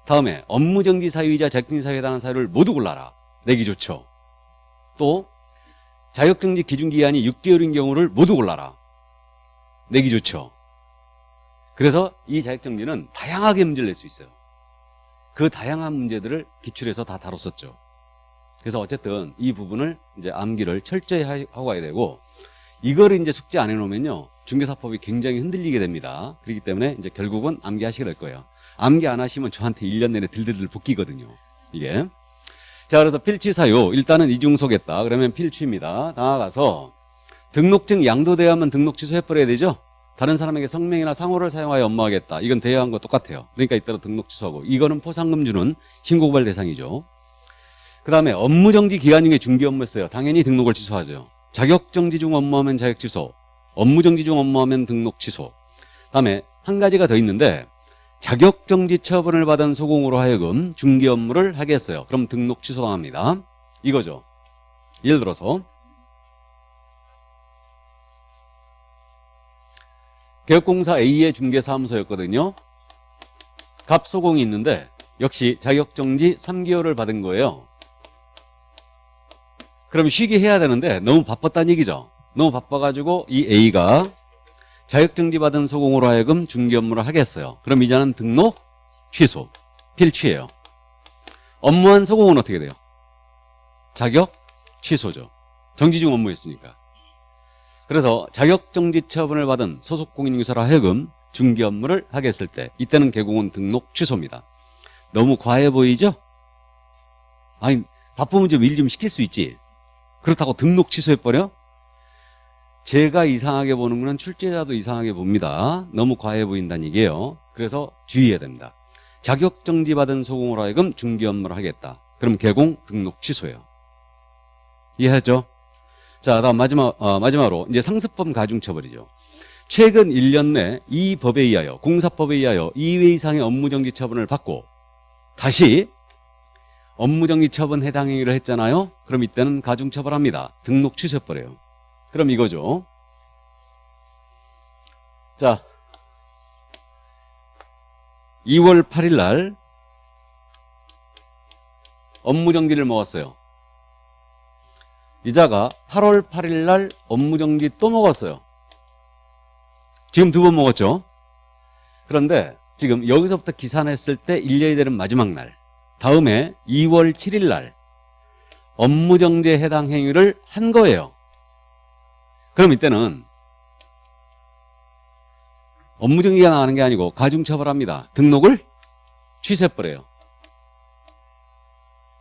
다음에 업무 정지 사유이자 자격정지 사유에 해당하는 사유를 모두 골라라. 내기 좋죠. 또 자격정지 기준기한이 6개월인 경우를 모두 골라라. 내기 좋죠. 그래서 이 자격정지는 다양하게 문제를 낼 수 있어요. 그 다양한 문제들을 기출해서 다 다뤘었죠. 그래서 어쨌든 이 부분을 이제 암기를 철저히 하고 가야 되고, 이거를 이제 숙제 안 해놓으면요 중개사법이 굉장히 흔들리게 됩니다. 그렇기 때문에 이제 결국은 암기하시게 될 거예요. 암기 안 하시면 저한테 1년 내내 들들들 볶이거든요. 이게. 자, 그래서 필취 사유 일단은 이중소겠다. 그러면 필취입니다. 나아가서 등록증 양도대여하면 등록 취소해버려야 되죠. 다른 사람에게 성명이나 상호를 사용하여 업무하겠다. 이건 대여한 거 똑같아요. 그러니까 이따로 등록 취소하고, 이거는 포상금 주는 신고고발 대상이죠. 그 다음에 업무정지 기간 중에 중개 업무했어요. 당연히 등록을 취소하죠. 자격정지 중 업무하면 자격 취소, 업무정지 중 업무하면 등록 취소. 그 다음에 한 가지가 더 있는데, 자격정지 처분을 받은 소공으로 하여금 중개 업무를 하게 했어요. 그럼 등록 취소당합니다. 이거죠. 예를 들어서 개업공사 A의 중개사무소였거든요. 갑소공이 있는데 역시 자격정지 3개월을 받은 거예요. 그럼 쉬게 해야 되는데 너무 바빴다는 얘기죠. 너무 바빠가지고 이 A가 자격정지 받은 소공으로 하여금 중개 업무를 하겠어요. 그럼 이자는 등록 취소, 필취예요. 업무한 소공은 어떻게 돼요? 자격 취소죠. 정지 중 업무했으니까. 그래서 자격정지 처분을 받은 소속 공인중개사로 하여금 중개 업무를 하게 했을 때, 이때는 개공은 등록 취소입니다. 너무 과해 보이죠? 아니, 바쁘면 좀 일 좀 시킬 수 있지. 그렇다고 등록 취소해버려? 제가 이상하게 보는 거는 출제자도 이상하게 봅니다. 너무 과해 보인다는 얘기예요. 그래서 주의해야 됩니다. 자격정지 받은 소공으로 하여금 중개 업무를 하겠다. 그럼 개공 등록 취소예요. 이해하죠? 자, 다음 마지막으로 이제 상습범 가중처벌이죠. 최근 1년 내 이 법에 의하여, 공사법에 의하여 2회 이상의 업무정지 처분을 받고 다시 업무정지 처분 해당 행위를 했잖아요. 그럼 이때는 가중처벌합니다. 등록 취소해버려요. 그럼 이거죠. 자, 2월 8일 날 업무정지를 먹었어요. 이자가 8월 8일 날 업무정지 또 먹었어요. 지금 2번 먹었죠. 그런데 지금 여기서부터 기산했을 때 1년이 되는 마지막 날, 다음에 2월 7일 날 업무정지에 해당 행위를 한 거예요. 그럼 이때는 업무정지가 나가는 게 아니고 가중처벌합니다. 등록을 취소해버려요.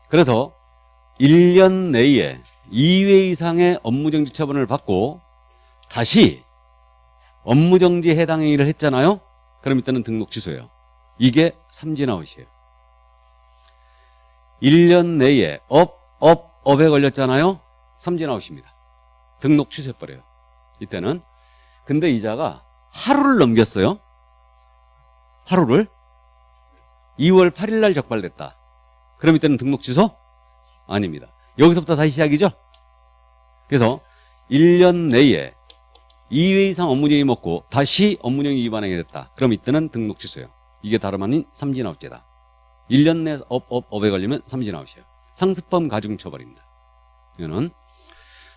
그래서 1년 내에 2회 이상의 업무정지 처분을 받고 다시 업무정지에 해당 행위를 했잖아요. 그럼 이때는 등록 취소예요. 이게 삼진아웃이에요. 1년 내에 업에 걸렸잖아요. 삼진아웃입니다. 등록 취소해버려요. 이때는. 근데 이자가 하루를 넘겼어요. 하루를. 2월 8일 날 적발됐다. 그럼 이때는 등록 취소? 아닙니다. 여기서부터 다시 시작이죠. 그래서 1년 내에 2회 이상 업무정지 먹고 다시 업무정지 위반행위 됐다. 그럼 이때는 등록 취소예요. 이게 다름 아닌 삼진아웃죄다. 1년 내 업에 걸리면 삼진아웃이에요. 상습범 가중처벌입니다. 이거는.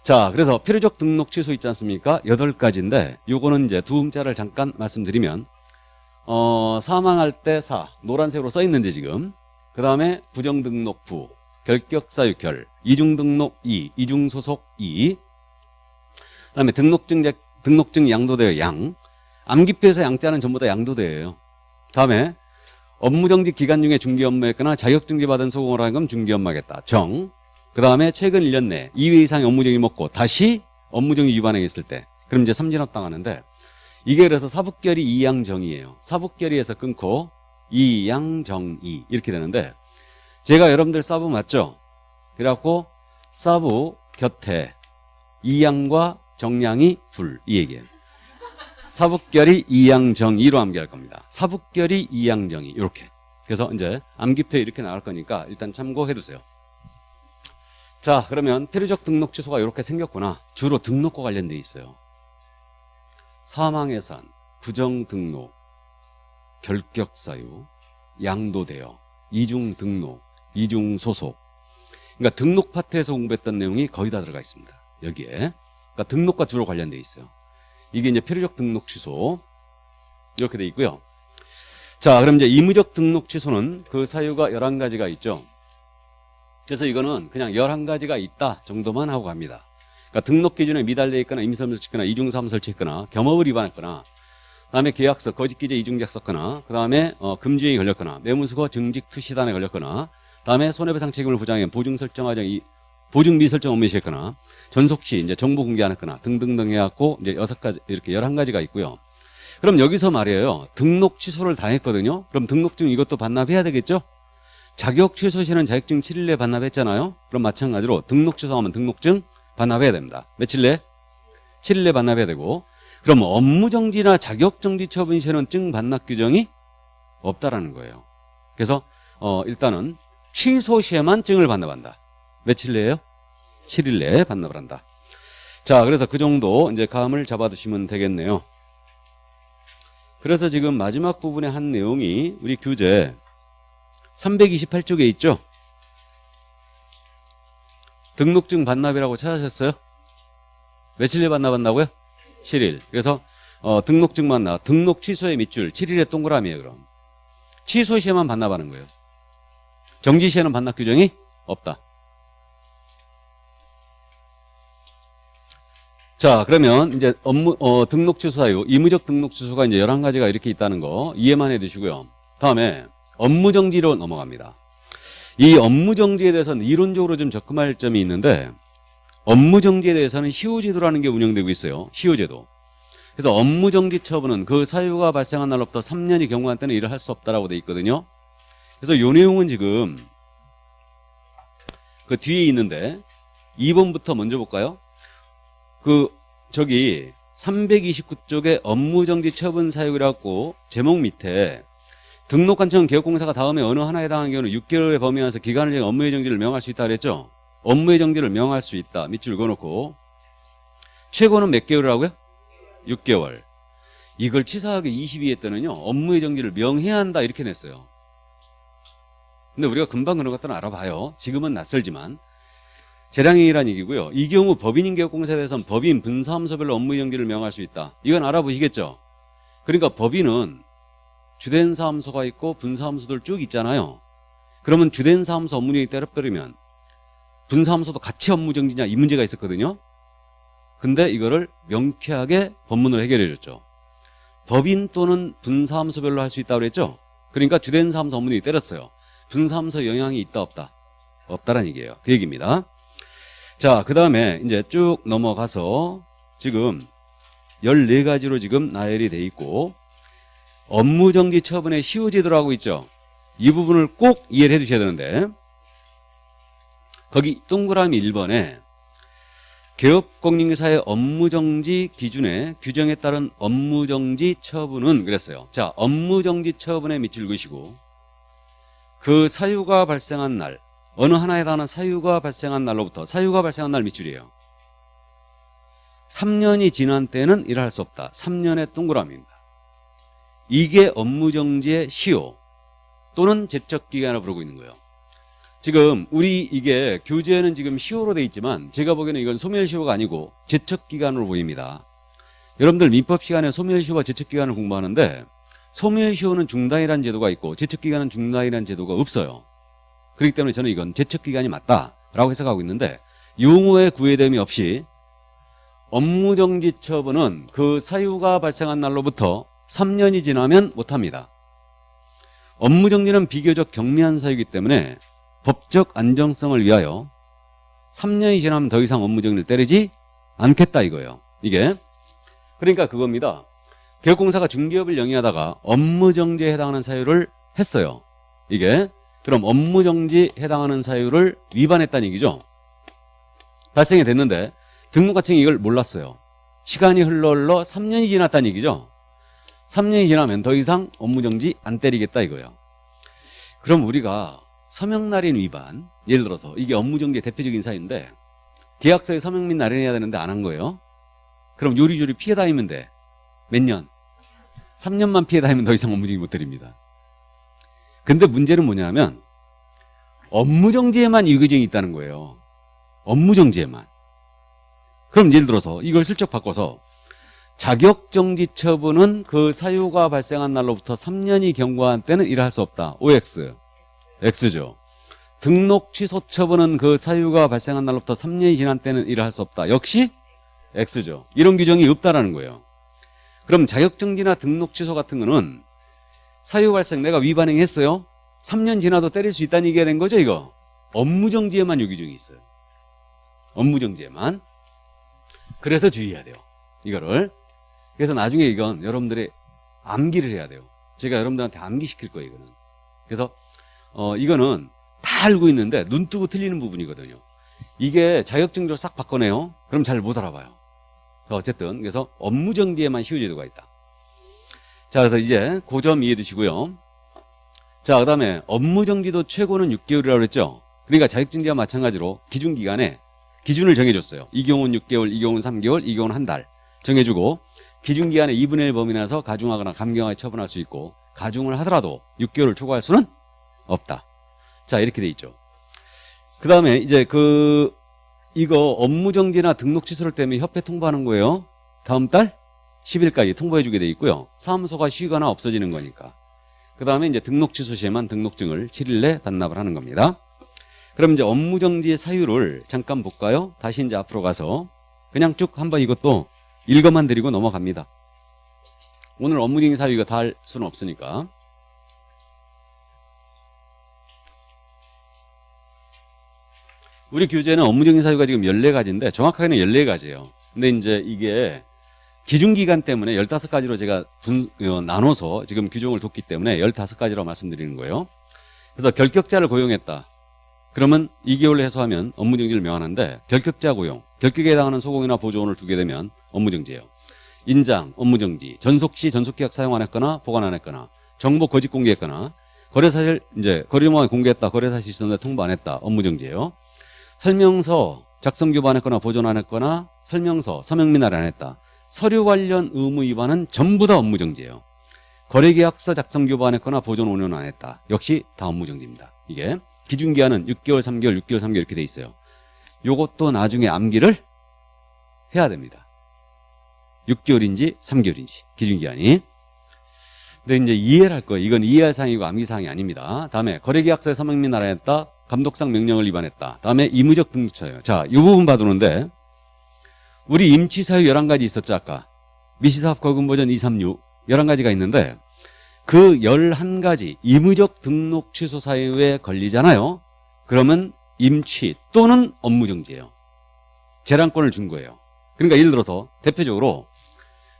자, 그래서 필요적 등록 취소 있지 않습니까? 8가지인데 요거는 이제 두 음자를 잠깐 말씀드리면 사망할 때 사, 노란색으로 써 있는지 지금. 그 다음에 부정등록 부, 결격사유 결, 이중등록 이, 이중소속 이. 그 다음에 등록증 양도대의 양. 암기표에서 양자는 전부 다 양도대예요. 다음에 업무정지 기간 중에 중개 업무했거나 자격증지 받은 소공을 하는 건 중개 업무하겠다. 정. 그 다음에 최근 1년 내 2회 이상의 업무정지 먹고 다시 업무정지 위반행했을 때. 그럼 이제 삼진업 당하는데 이게 그래서 사북결의 이양정이에요. 사북결의에서 끊고 이양정이 이렇게 되는데 제가 여러분들 사부 맞죠? 그래갖고 사부 곁에 이양과 정량이 둘 이 얘기예요. 사북결의 이양정이로 암기할 겁니다. 사북결의 이양정이 이렇게. 그래서 이제 암기표에 이렇게 나갈 거니까 일단 참고해 두세요. 자, 그러면 필요적 등록 취소가 이렇게 생겼구나. 주로 등록과 관련돼 있어요. 사망해산, 부정등록, 결격사유, 양도대여, 이중등록, 이중소속. 그러니까 등록 파트에서 공부했던 내용이 거의 다 들어가 있습니다. 여기에. 그러니까 등록과 주로 관련돼 있어요. 이게 이제 필요적 등록 취소. 이렇게 돼 있고요. 자, 그럼 이제 의무적 등록 취소는 그 사유가 11가지가 있죠. 그래서 이거는 그냥 11가지가 있다 정도만 하고 갑니다. 그러니까 등록 기준에 미달돼 있거나 임의사무소 설치했거나 이중사무소 설치했거나 겸업을 위반했거나 그다음에 계약서 거짓기재 이중계약 썼거나 그다음에 금지행위 걸렸거나 뇌물수거 증직 투시단에 걸렸거나 그다음에 손해배상 책임을 부정해 보증 설정 과정 보증 미설정 업무에 시했거나 전속 시 이제 정보 공개 안 했거나 등등등 해갖고 이제 6가지 이렇게 11가지가 있고요. 그럼 여기서 말이에요. 등록 취소를 다 했거든요. 그럼 등록증 이것도 반납해야 되겠죠? 자격 취소 시에는 자격증 7일 내에 반납했잖아요. 그럼 마찬가지로 등록 취소하면 등록증 반납해야 됩니다. 며칠 내? 7일 내에 반납해야 되고 그럼 업무정지나 자격정지 처분 시에는 증 반납 규정이 없다라는 거예요. 그래서 일단은 취소 시에만 증을 반납한다. 며칠 내에요? 7일 내에 반납을 한다. 자, 그래서 그 정도 이제 감을 잡아두시면 되겠네요. 그래서 지금 마지막 부분에 한 내용이 우리 교재 328쪽에 있죠? 등록증 반납이라고 찾으셨어요? 며칠 내에 반납한다고요? 7일. 그래서 등록증 반납, 등록 취소의 밑줄 7일의 동그라미예요. 그럼 취소 시에만 반납하는 거예요. 정지 시에는 반납 규정이 없다. 자, 그러면 이제 등록 취소 사유, 의무적 등록 취소가 이제 11가지가 이렇게 있다는 거 이해만 해 두시고요. 다음에 업무정지로 넘어갑니다. 이 업무정지에 대해서는 이론적으로 좀 접근할 점이 있는데 업무정지에 대해서는 희우제도라는 게 운영되고 있어요. 희우제도. 그래서 업무정지 처분은 그 사유가 발생한 날로부터 3년이 경과한 때는 일을 할 수 없다라고 돼 있거든요. 그래서 이 내용은 지금 그 뒤에 있는데 2번부터 먼저 볼까요? 저기 329쪽에 업무정지 처분 사유라고 제목 밑에 등록관청은 개업공사가 다음에 어느 하나에 해당하는 경우는 6개월의 범위 안에서 기간을 정해 업무의 정지를 명할 수 있다 그랬죠? 업무의 정지를 명할 수 있다. 밑줄 그어놓고 최고는 몇 개월이라고요? 6개월. 이걸 치사하게 22회 때는요. 업무의 정지를 명해야 한다 이렇게 냈어요. 근데 우리가 금방 그런 것들은 알아봐요. 지금은 낯설지만. 재량행위란 얘기고요. 이 경우 법인인 개업공사에 대해서는 법인 분사무소별로 업무의 정지를 명할 수 있다. 이건 알아보시겠죠? 그러니까 법인은 주된 사무소가 있고 분사무소들 쭉 있잖아요. 그러면 주된 사무소 업무정지 때려버리면 분사무소도 같이 업무정지냐 이 문제가 있었거든요. 근데 이거를 명쾌하게 법문으로 해결해 줬죠. 법인 또는 분사무소별로 할 수 있다고 그랬죠. 그러니까 주된 사무소 업무정지 때렸어요. 분사무소 영향이 있다 없다? 없다라는 얘기예요. 그 얘기입니다. 자, 그 다음에 이제 쭉 넘어가서 지금 14가지로 지금 나열이 돼 있고 업무정지 처분의 시효제도라고 있죠. 이 부분을 꼭 이해를 해 두셔야 되는데 거기 동그라미 1번에 개업공인사의 업무정지 기준의 규정에 따른 업무정지 처분은 그랬어요. 자, 업무정지 처분에 밑줄 그으시고 그 사유가 발생한 날 어느 하나에 해당하는 사유가 발생한 날로부터 사유가 발생한 날 밑줄이에요. 3년이 지난 때는 일할 수 없다. 3년의 동그라미입니다. 이게 업무정지의 시효 또는 제적기간을 부르고 있는 거예요. 지금 우리 이게 교재는 지금 시효로 돼 있지만 제가 보기에는 이건 소멸시효가 아니고 제척기간으로 보입니다. 여러분들 민법 시간에 소멸시효와 제척기간을 공부하는데 소멸시효는 중단이라는 제도가 있고 제척기간은 중단이라는 제도가 없어요. 그렇기 때문에 저는 이건 제척기간이 맞다라고 해석하고 있는데 용어의 구애됨이 없이 업무정지 처분은 그 사유가 발생한 날로부터 3년이 지나면 못합니다. 업무정지는 비교적 경미한 사유이기 때문에 법적 안정성을 위하여 3년이 지나면 더 이상 업무정지를 때리지 않겠다 이거예요. 이게 그러니까 그겁니다. 개업공사가 중개업을 영위하다가 업무정지에 해당하는 사유를 했어요. 이게 그럼 업무정지에 해당하는 사유를 위반했다는 얘기죠. 발생이 됐는데 등록가청이 이걸 몰랐어요. 시간이 흘러 3년이 지났다는 얘기죠. 3년이 지나면 더 이상 업무정지 안 때리겠다 이거예요. 그럼 우리가 서명날인 위반, 예를 들어서 이게 업무정지의 대표적인 사유인데 계약서에 서명 및 날인해야 되는데 안 한 거예요. 그럼 요리조리 피해 다니면 돼. 몇 년? 3년만 피해 다니면 더 이상 업무정지 못 때립니다. 근데 문제는 뭐냐면 업무정지에만 유기증이 있다는 거예요. 업무정지에만. 그럼 예를 들어서 이걸 슬쩍 바꿔서 자격정지 처분은 그 사유가 발생한 날로부터 3년이 경과한 때는 일할 수 없다. OX. X죠. 등록 취소 처분은 그 사유가 발생한 날로부터 3년이 지난 때는 일할 수 없다. 역시 X죠. 이런 규정이 없다라는 거예요. 그럼 자격정지나 등록 취소 같은 거는 사유 발생 내가 위반 행했어요. 3년 지나도 때릴 수 있다는 얘기가 된 거죠, 이거. 업무정지에만 요 규정이 있어요. 업무정지에만. 그래서 주의해야 돼요. 이거를. 그래서 나중에 이건 여러분들이 암기를 해야 돼요. 제가 여러분들한테 암기시킬 거예요, 이거는. 그래서 이거는 다 알고 있는데 눈 뜨고 틀리는 부분이거든요. 이게 자격증조로 싹 바꿔내요. 그럼 잘 못 알아봐요. 어쨌든 그래서 업무정지에만 시효제도가 있다. 자, 그래서 이제 그 점 이해해 두시고요. 자, 그다음에 업무정지도 최고는 6개월이라고 그랬죠. 그러니까 자격증지와 마찬가지로 기준기간에 기준을 정해줬어요. 이 경우는 6개월, 이 경우는 3개월, 이 경우는 한 달 정해주고 기준기간의 2분의 1 범위 내에서 가중하거나 감경하게 처분할 수 있고 가중을 하더라도 6개월을 초과할 수는 없다. 자, 이렇게 돼 있죠. 그 다음에 이제 이거 업무정지나 등록 취소를 때문에 협회 통보하는 거예요. 다음 달 10일까지 통보해 주게 돼 있고요. 사무소가 쉬거나 없어지는 거니까. 그 다음에 이제 등록 취소 시에만 등록증을 7일 내 반납을 하는 겁니다. 그럼 이제 업무정지의 사유를 잠깐 볼까요? 다시 이제 앞으로 가서 그냥 쭉 한번 이것도 읽어만 드리고 넘어갑니다. 오늘 업무정지 사유 이거 다 할 수는 없으니까. 우리 교재는 업무정지 사유가 지금 14가지인데 정확하게는 14가지예요. 근데 이제 이게 기준기간 때문에 15가지로 제가 나눠서 지금 규정을 뒀기 때문에 15가지라고 말씀드리는 거예요. 그래서 결격자를 고용했다. 그러면 2개월로 해소하면 업무정지를 명하는데 결격자 고용, 결격에 해당하는 소공이나 보조원을 두게 되면 업무정지예요. 인장, 업무정지, 전속 시 전속계약 사용 안 했거나 보관 안 했거나 정보 거짓 공개했거나 거래사실 이제 거래망에 공개했다. 거래사실 있었는데 통보 안 했다. 업무정지예요. 설명서 작성 교반했거나 보존 안 했거나 설명서 서명 및 안 했다. 서류 관련 의무 위반은 전부 다 업무정지예요. 거래계약서 작성 교반했거나 보존 5년 안 했다. 역시 다 업무정지입니다. 이게 기준기한은 6개월, 3개월, 6개월, 3개월 이렇게 돼 있어요. 요것도 나중에 암기를 해야 됩니다. 6개월인지 3개월인지 기준기한이. 근데 이제 이해를 할 거예요. 이건 이해할 사항이고 암기 사항이 아닙니다. 다음에 거래계약서에 서명 및 안 했다. 감독상 명령을 위반했다. 다음에 임의적 등록처예요. 자, 이 부분 봐두는데 우리 임취사유 11가지 있었죠, 아까. 미시사업 거금보전 236 11가지가 있는데 그 11가지 임의적 등록 취소 사유에 걸리잖아요. 그러면 임취 또는 업무정지예요. 재량권을 준 거예요. 그러니까 예를 들어서 대표적으로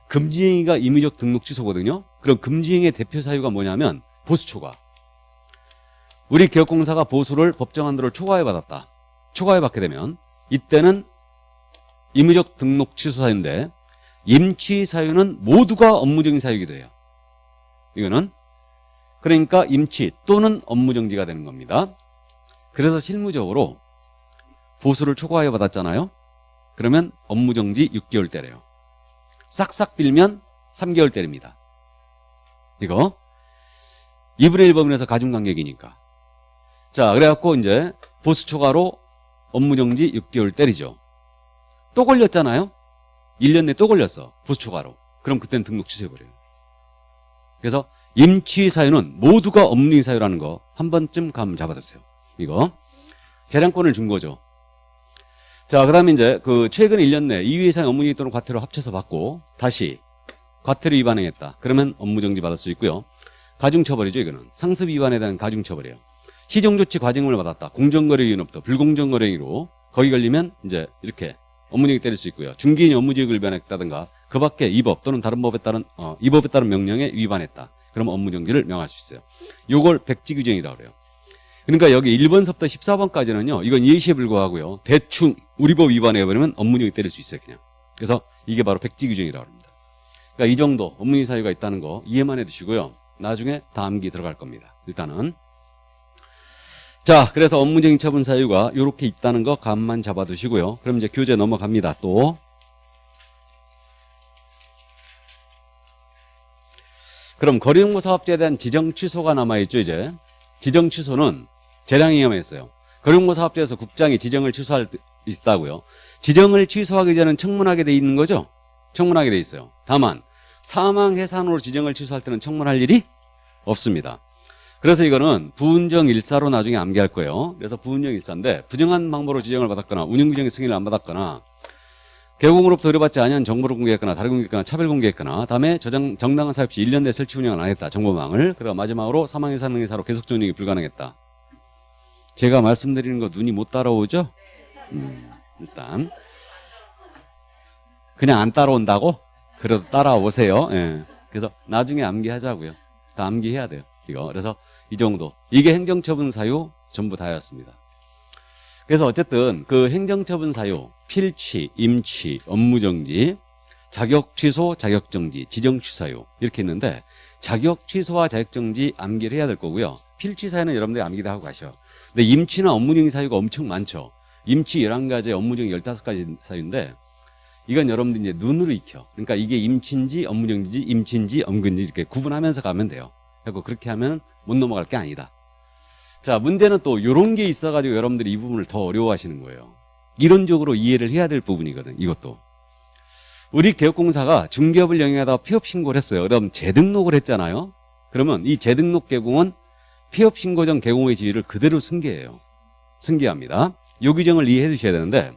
금지행위가 임의적 등록 취소거든요. 그럼 금지행위의 대표 사유가 뭐냐면 보수초과. 우리 기업공사가 보수를 법정 한도를 초과해 받았다. 초과해 받게 되면 이때는 임의적 등록 취소 사유인데 임취 사유는 모두가 업무정지 사유이기도 해요. 이거는 그러니까 임취 또는 업무정지가 되는 겁니다. 그래서 실무적으로 보수를 초과해 받았잖아요. 그러면 업무정지 6개월 때려요. 싹싹 빌면 3개월 때립니다. 이거 2분의 1 범위에서 가중간격이니까. 자, 그래갖고 이제 보수 초과로 업무정지 6개월 때리죠. 또 걸렸잖아요. 1년 내 또 걸렸어. 보수 초과로. 그럼 그때는 등록 취소해버려요. 그래서 임취 사유는 모두가 업무정지 사유라는 거 한 번쯤 감 잡아두세요. 이거 재량권을 준 거죠. 자, 그 다음에 이제 그 최근 1년 내 2회 이상 업무정지 또는 과태료 합쳐서 받고 다시 과태료 위반행했다. 그러면 업무정지 받을 수 있고요. 가중처벌이죠. 이거는 상습 위반에 대한 가중처벌이에요. 시정조치 과징금을 받았다. 공정거래 이윤업도 불공정거래 행위로 거기 걸리면 이제 이렇게 업무정지 때릴 수 있고요. 중개인이 업무지역을 위반했다든가 그 밖에 이 법 또는 다른 법에 따른 이 법에 따른 명령에 위반했다. 그럼 업무정지를 명할 수 있어요. 요걸 백지규정이라고 그래요. 그러니까 여기 1번서부터 14번까지는요. 이건 예시에 불과하고요. 대충 우리 법 위반해버리면 업무정지 때릴 수 있어요. 그냥. 그래서 이게 바로 백지규정이라고 합니다. 그러니까 이 정도 업무정지 사유가 있다는 거 이해만 해두시고요. 나중에 다음기 들어갈 겁니다. 일단은 자, 그래서 업무정지 처분 사유가 이렇게 있다는 거 감만 잡아두시고요. 그럼 이제 교재 넘어갑니다. 또 그럼 거리정보 사업자에 대한 지정 취소가 남아있죠. 이제 지정 취소는 재량이 위험했어요. 거리정보 사업자에서 국장이 지정을 취소할 수 있다고요. 지정을 취소하기 전에는 청문하게 돼 있는 거죠. 청문하게 돼 있어요. 다만 사망 해산으로 지정을 취소할 때는 청문할 일이 없습니다. 그래서 이거는 부운정 일사로 나중에 암기할 거예요. 그래서 부운정 일사인데 부정한 방법으로 지정을 받았거나 운영규정의 승인을 안 받았거나 개공으로부터 의뢰받지 아니한 정보를 공개했거나 다른 공개했거나 차별 공개했거나 다음에 정당한 사업 시 1년 내 설치 운영을 안 했다. 정보망을. 그리고 마지막으로 사망 해산 행사로 계속 운영이 불가능했다. 제가 말씀드리는 거 눈이 못 따라오죠? 일단 그냥 안 따라온다고? 그래도 따라오세요. 예. 그래서 나중에 암기하자고요. 다 암기해야 돼요. 이거. 그래서 이 정도. 이게 행정처분 사유 전부 다였습니다. 그래서 어쨌든 그 행정처분 사유, 필취, 임취, 업무정지, 자격취소, 자격정지, 지정취사유 이렇게 있는데 자격취소와 자격정지 암기를 해야 될 거고요. 필취 사유는 여러분들이 암기도 하고 가셔. 근데 임취나 업무정지 사유가 엄청 많죠. 임취 11가지, 업무정지 15가지 사유인데 이건 여러분들이 이제 눈으로 익혀. 그러니까 이게 임취인지 업무정지인지 임취인지 업무정지 이렇게 구분하면서 가면 돼요. 그리고 그렇게 하면 못 넘어갈 게 아니다. 자, 문제는 또 이런 게 있어가지고 여러분들이 이 부분을 더 어려워하시는 거예요. 이론적으로 이해를 해야 될 부분이거든. 이것도. 우리 개업공사가 중개업을 영위하다가 폐업신고를 했어요. 그럼 재등록을 했잖아요. 그러면 이 재등록 개공은 폐업신고 전 개공의 지위를 그대로 승계해요. 승계합니다. 요 규정을 이해해 주셔야 되는데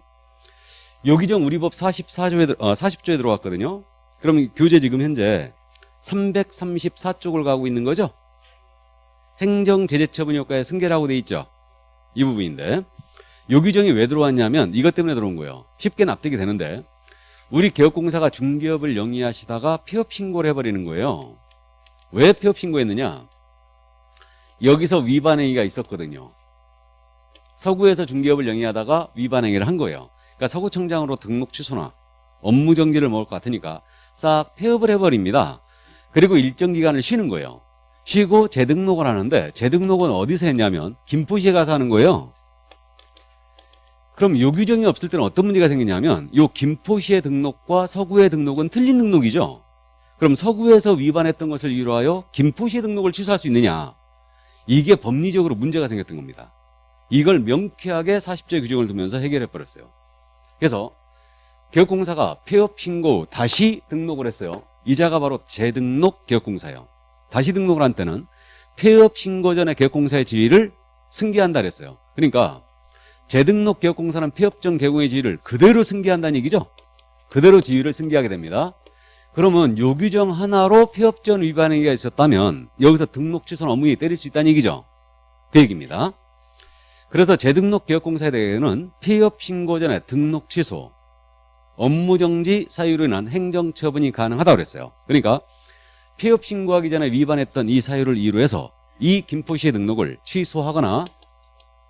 요 규정 우리 법 40조에 들어왔거든요. 그럼 교재 지금 현재 334쪽을 가고 있는 거죠. 행정제재처분 효과에 승계라고 돼 있죠. 이 부분인데 요 규정이 왜 들어왔냐면 이것 때문에 들어온 거예요. 쉽게 납득이 되는데 우리 개업공사가 중개업을 영위하시다가 폐업 신고를 해버리는 거예요. 왜 폐업 신고했느냐? 여기서 위반 행위가 있었거든요. 서구에서 중개업을 영위하다가 위반 행위를 한 거예요. 그러니까 서구청장으로 등록 취소나 업무 정지를 먹을 것 같으니까 싹 폐업을 해버립니다. 그리고 일정 기간을 쉬는 거예요. 쉬고 재등록을 하는데 재등록은 어디서 했냐면 김포시에 가서 하는 거예요. 그럼 요 규정이 없을 때는 어떤 문제가 생기냐면 요 김포시의 등록과 서구의 등록은 틀린 등록이죠. 그럼 서구에서 위반했던 것을 이유로 하여 김포시의 등록을 취소할 수 있느냐. 이게 법리적으로 문제가 생겼던 겁니다. 이걸 명쾌하게 40조의 규정을 두면서 해결해 버렸어요. 그래서 개업공사가 폐업 신고 다시 등록을 했어요. 이자가 바로 재등록 개업공사예요. 다시 등록을 한 때는 폐업 신고 전에 개업공사의 지위를 승계한다 그랬어요. 그러니까 재등록 개업공사는 폐업 전 개공의 지위를 그대로 승계한다는 얘기죠. 그대로 지위를 승계하게 됩니다. 그러면 요 규정 하나로 폐업 전 위반 행위가 있었다면 여기서 등록 취소는 업무에 때릴 수 있다는 얘기죠. 그 얘기입니다. 그래서 재등록 개업공사에 대해서는 폐업 신고 전에 등록 취소, 업무정지 사유로 인한 행정처분이 가능하다고 그랬어요. 그러니까 폐업 신고하기 전에 위반했던 이 사유를 이유로 해서 이 김포시의 등록을 취소하거나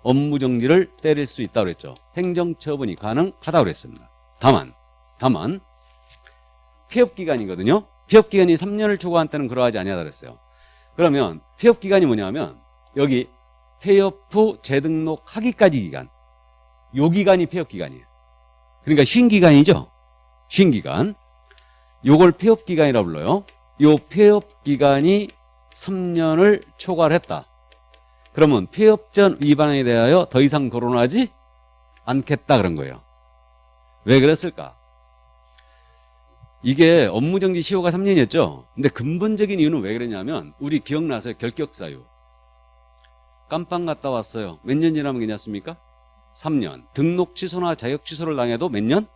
업무정지를 때릴 수 있다고 그랬죠. 행정처분이 가능하다고 그랬습니다. 다만 폐업기간이거든요. 폐업기간이 3년을 초과한 때는 그러하지 아니하다 그랬어요. 그러면 폐업기간이 뭐냐면 여기 폐업 후 재등록하기까지 기간, 요 기간이 폐업기간이에요. 그러니까 쉰 기간이죠. 쉰 기간. 요걸 폐업기간이라고 불러요. 요 폐업기간이 3년을 초과를 했다. 그러면 폐업전 위반에 대하여 더 이상 거론하지 않겠다 그런 거예요. 왜 그랬을까? 이게 업무정지 시효가 3년이었죠. 근데 근본적인 이유는 왜 그러냐면 우리 기억나세요? 결격사유. 깜빵 갔다 왔어요. 몇 년 지나면 괜찮습니까? 3년. 등록 취소나 자격 취소를 당해도 몇 년?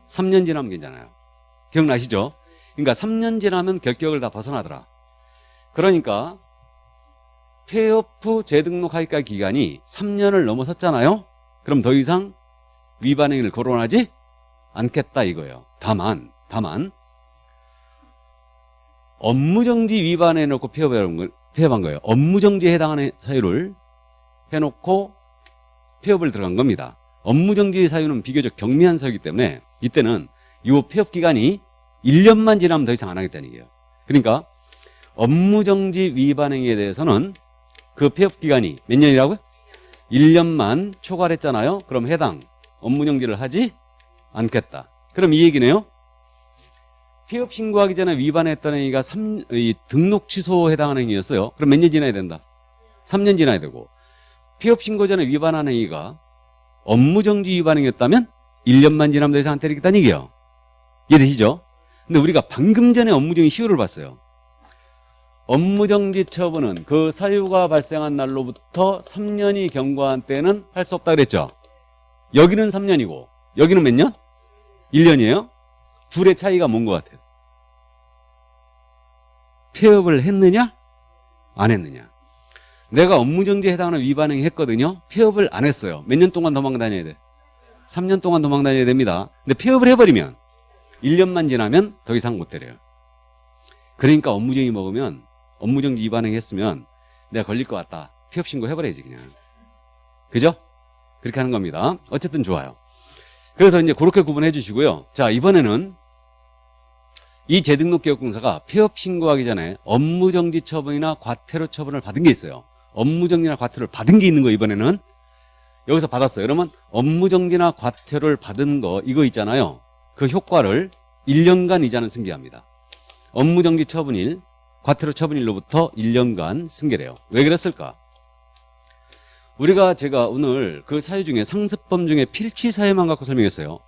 3년 지나면 괜찮아요. 기억나시죠? 그러니까 3년 지나면 결격을 다 벗어나더라. 그러니까 폐업 후 재등록하기까지 기간이 3년을 넘어섰잖아요. 그럼 더 이상 위반 행위를 거론하지 않겠다 이거예요. 다만 업무정지 위반해놓고 폐업한 거예요. 업무정지에 해당하는 사유를 해놓고 폐업을 들어간 겁니다. 업무정지 사유는 비교적 경미한 사유이기 때문에 이때는 이 폐업 기간이 1년만 지나면 더 이상 안 하겠다는 얘기예요. 그러니까 업무정지 위반 행위에 대해서는 그 폐업 기간이 몇 년이라고요? 1년만 초과했잖아요. 그럼 해당 업무정지를 하지 않겠다. 그럼 이 얘기네요. 폐업 신고하기 전에 위반했던 행위가 등록 취소에 해당하는 행위였어요. 그럼 몇 년 지나야 된다? 3년 지나야 되고, 폐업 신고 전에 위반한 행위가 업무정지 위반 행위였다면 1년만 지나면 더 이상 안 때리겠다는 얘기예요. 이해되시죠? 근데 우리가 방금 전에 업무정지 시효를 봤어요. 업무정지 처분은 그 사유가 발생한 날로부터 3년이 경과한 때는 할 수 없다 그랬죠. 여기는 3년이고 여기는 몇 년? 1년이에요. 둘의 차이가 뭔 것 같아요? 폐업을 했느냐 안 했느냐. 내가 업무정지에 해당하는 위반행위 했거든요. 폐업을 안 했어요. 몇 년 동안 도망 다녀야 돼? 3년 동안 도망 다녀야 됩니다. 근데 폐업을 해버리면 1년만 지나면 더 이상 못 때려요. 그러니까 업무정지 먹으면 업무정지 위반행위 했으면 내가 걸릴 것 같다. 폐업 신고 해버려야지 그냥. 그죠? 그렇게 하는 겁니다. 어쨌든 좋아요. 그래서 이제 그렇게 구분해 주시고요. 자, 이번에는 이 재등록개혁공사가 폐업 신고하기 전에 업무정지 처분이나 과태료 처분을 받은 게 있어요. 업무정지나 과태료를 받은 게 있는 거 이번에는 여기서 받았어요. 그러면 업무정지나 과태료를 받은 거 이거 있잖아요. 그 효과를 1년간 이자는 승계합니다. 업무정지 처분일, 과태료 처분일로부터 1년간 승계래요. 왜 그랬을까? 제가 오늘 그 사유 중에 상습범 중에 필취 사유만 갖고 설명했어요.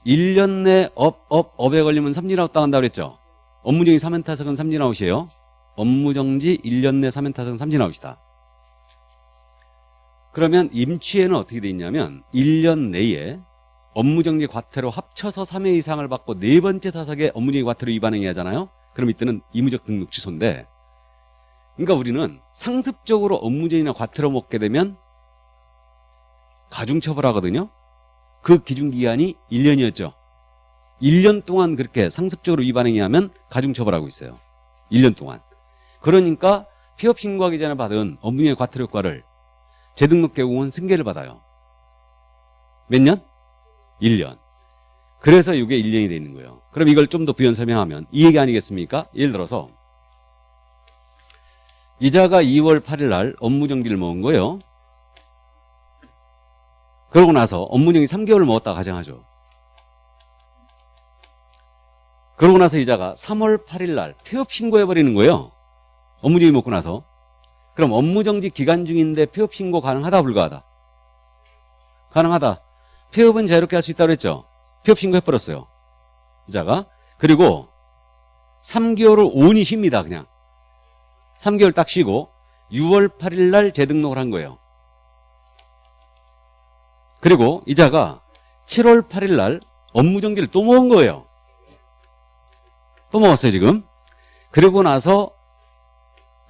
1년 내 업에 걸리면 삼진아웃 당한다고 그랬죠. 업무정지 3연 타석은 삼진아웃이에요. 업무정지 1년 내 3연 타석은 삼진아웃이다. 그러면 임취에는 어떻게 돼 있냐면 1년 내에 업무정지 과태료 합쳐서 3회 이상을 받고 네 번째 타석에 업무정지 과태료 위반행위 하잖아요. 그럼 이때는 의무적 등록 취소인데, 그러니까 우리는 상습적으로 업무정지나 과태료 먹게 되면 가중처벌하거든요. 그 기준기간이 1년이었죠. 1년 동안 그렇게 상습적으로 위반행위하면 가중처벌하고 있어요. 1년 동안. 그러니까 폐업 신고하기 전에 받은 업무정지 과태료 효과를 재등록개공은 승계를 받아요. 몇 년? 1년. 그래서 이게 1년이 돼 있는 거예요. 그럼 이걸 좀 더 부연 설명하면 이 얘기 아니겠습니까? 예를 들어서 이자가 2월 8일 날 업무정지를 먹은 거예요. 그러고 나서 업무정지 3개월을 먹었다 가정하죠. 그러고 나서 이자가 3월 8일 날 폐업 신고해버리는 거예요. 업무정지 먹고 나서. 그럼 업무정지 기간 중인데 폐업 신고 가능하다 불가하다? 가능하다. 폐업은 자유롭게 할 수 있다고 그랬죠. 폐업 신고해버렸어요. 이자가. 그리고 3개월을 온이 쉽니다. 그냥 3개월 딱 쉬고 6월 8일 날 재등록을 한 거예요. 그리고 이자가 7월 8일 날 업무정지를 또 먹은 거예요. 또 먹었어요 지금. 그리고 나서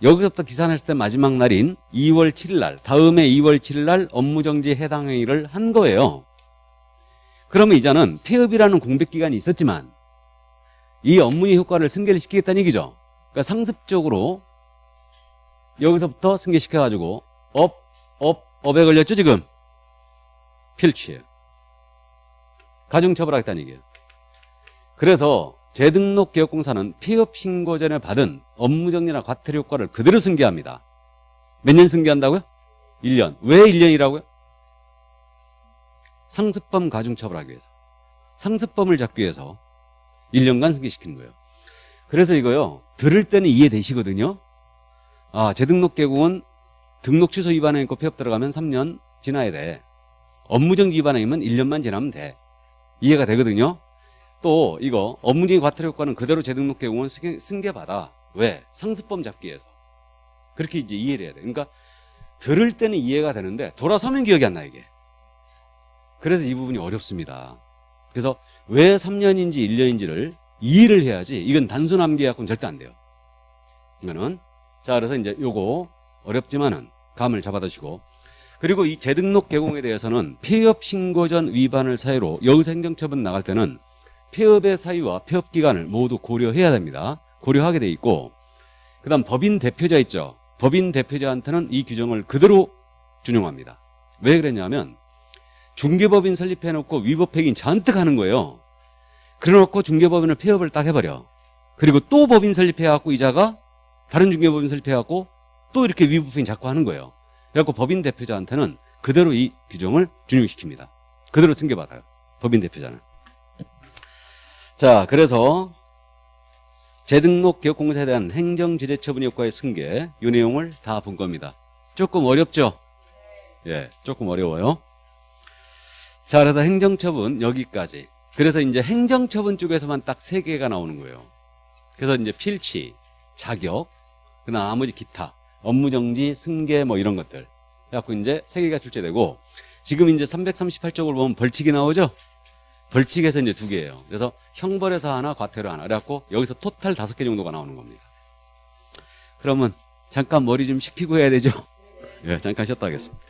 여기서부터 계산했을 때 마지막 날인 2월 7일 날, 다음에 2월 7일 날 업무정지 해당 행위를 한 거예요. 그러면 이자는 폐업이라는 공백기간이 있었지만 이 업무의 효과를 승계를 시키겠다는 얘기죠. 그러니까 상습적으로 여기서부터 승계시켜가지고 업에 걸렸죠 지금. 필취예요. 가중처벌하겠다는 얘기예요. 그래서 재등록개혁공사는 폐업 신고 전에 받은 업무정지나 과태료 효과를 그대로 승계합니다. 몇 년 승계한다고요? 1년. 왜 1년이라고요? 상습범 가중처벌하기 위해서. 상습범을 잡기 위해서 1년간 승계시키는 거예요. 그래서 이거요. 들을 때는 이해되시거든요. 아, 재등록개공은 등록 취소 위반했고 폐업 들어가면 3년 지나야 돼. 업무정지 위반이면 1년만 지나면 돼. 이해가 되거든요. 또 이거 업무정지 과태료 효과는 그대로 재등록 개공은 승계받아. 왜? 상습범 잡기 위해서. 그렇게 이제 이해를 해야 돼. 그러니까 들을 때는 이해가 되는데 돌아서면 기억이 안 나 이게. 그래서 이 부분이 어렵습니다. 그래서 왜 3년인지 1년인지를 이해를 해야지 이건 단순 암기 갖고는 절대 안 돼요. 이거는 자 그래서 이제 요거 어렵지만은 감을 잡아두시고 그리고 이 재등록 개공에 대해서는 폐업 신고 전 위반을 사유로 여기서 행정처분 나갈 때는 폐업의 사유와 폐업 기간을 모두 고려해야 됩니다. 고려하게 돼 있고 그다음 법인 대표자 있죠. 법인 대표자한테는 이 규정을 그대로 준용합니다. 왜 그랬냐면 중개법인 설립해놓고 위법 폐기는 잔뜩 하는 거예요. 그래놓고 중개법인을 폐업을 딱 해버려. 그리고 또 법인 설립해갖고 이자가 다른 중개법인 설립해갖고 또 이렇게 위법 폐기 자꾸 하는 거예요. 그래갖고 법인 대표자한테는 그대로 이 규정을 준용시킵니다. 그대로 승계받아요. 법인 대표자는. 자, 그래서 재등록 개업공사에 대한 행정제재처분 효과의 승계 이 내용을 다 본 겁니다. 조금 어렵죠? 예, 조금 어려워요. 자, 그래서 행정처분 여기까지. 그래서 이제 행정처분 쪽에서만 딱 3개가 나오는 거예요. 그래서 이제 필취, 자격, 그다음 나머지 기타, 업무정지, 승계 뭐 이런 것들. 그래갖고 이제 3개가 출제되고 지금 이제 338쪽을 보면 벌칙이 나오죠? 벌칙에서 이제 2개예요. 그래서 형벌에서 하나, 과태료 하나. 그래갖고 여기서 토탈 5개 정도가 나오는 겁니다. 그러면 잠깐 머리 좀 식히고 해야 되죠? 예, 잠깐 쉬었다 하겠습니다.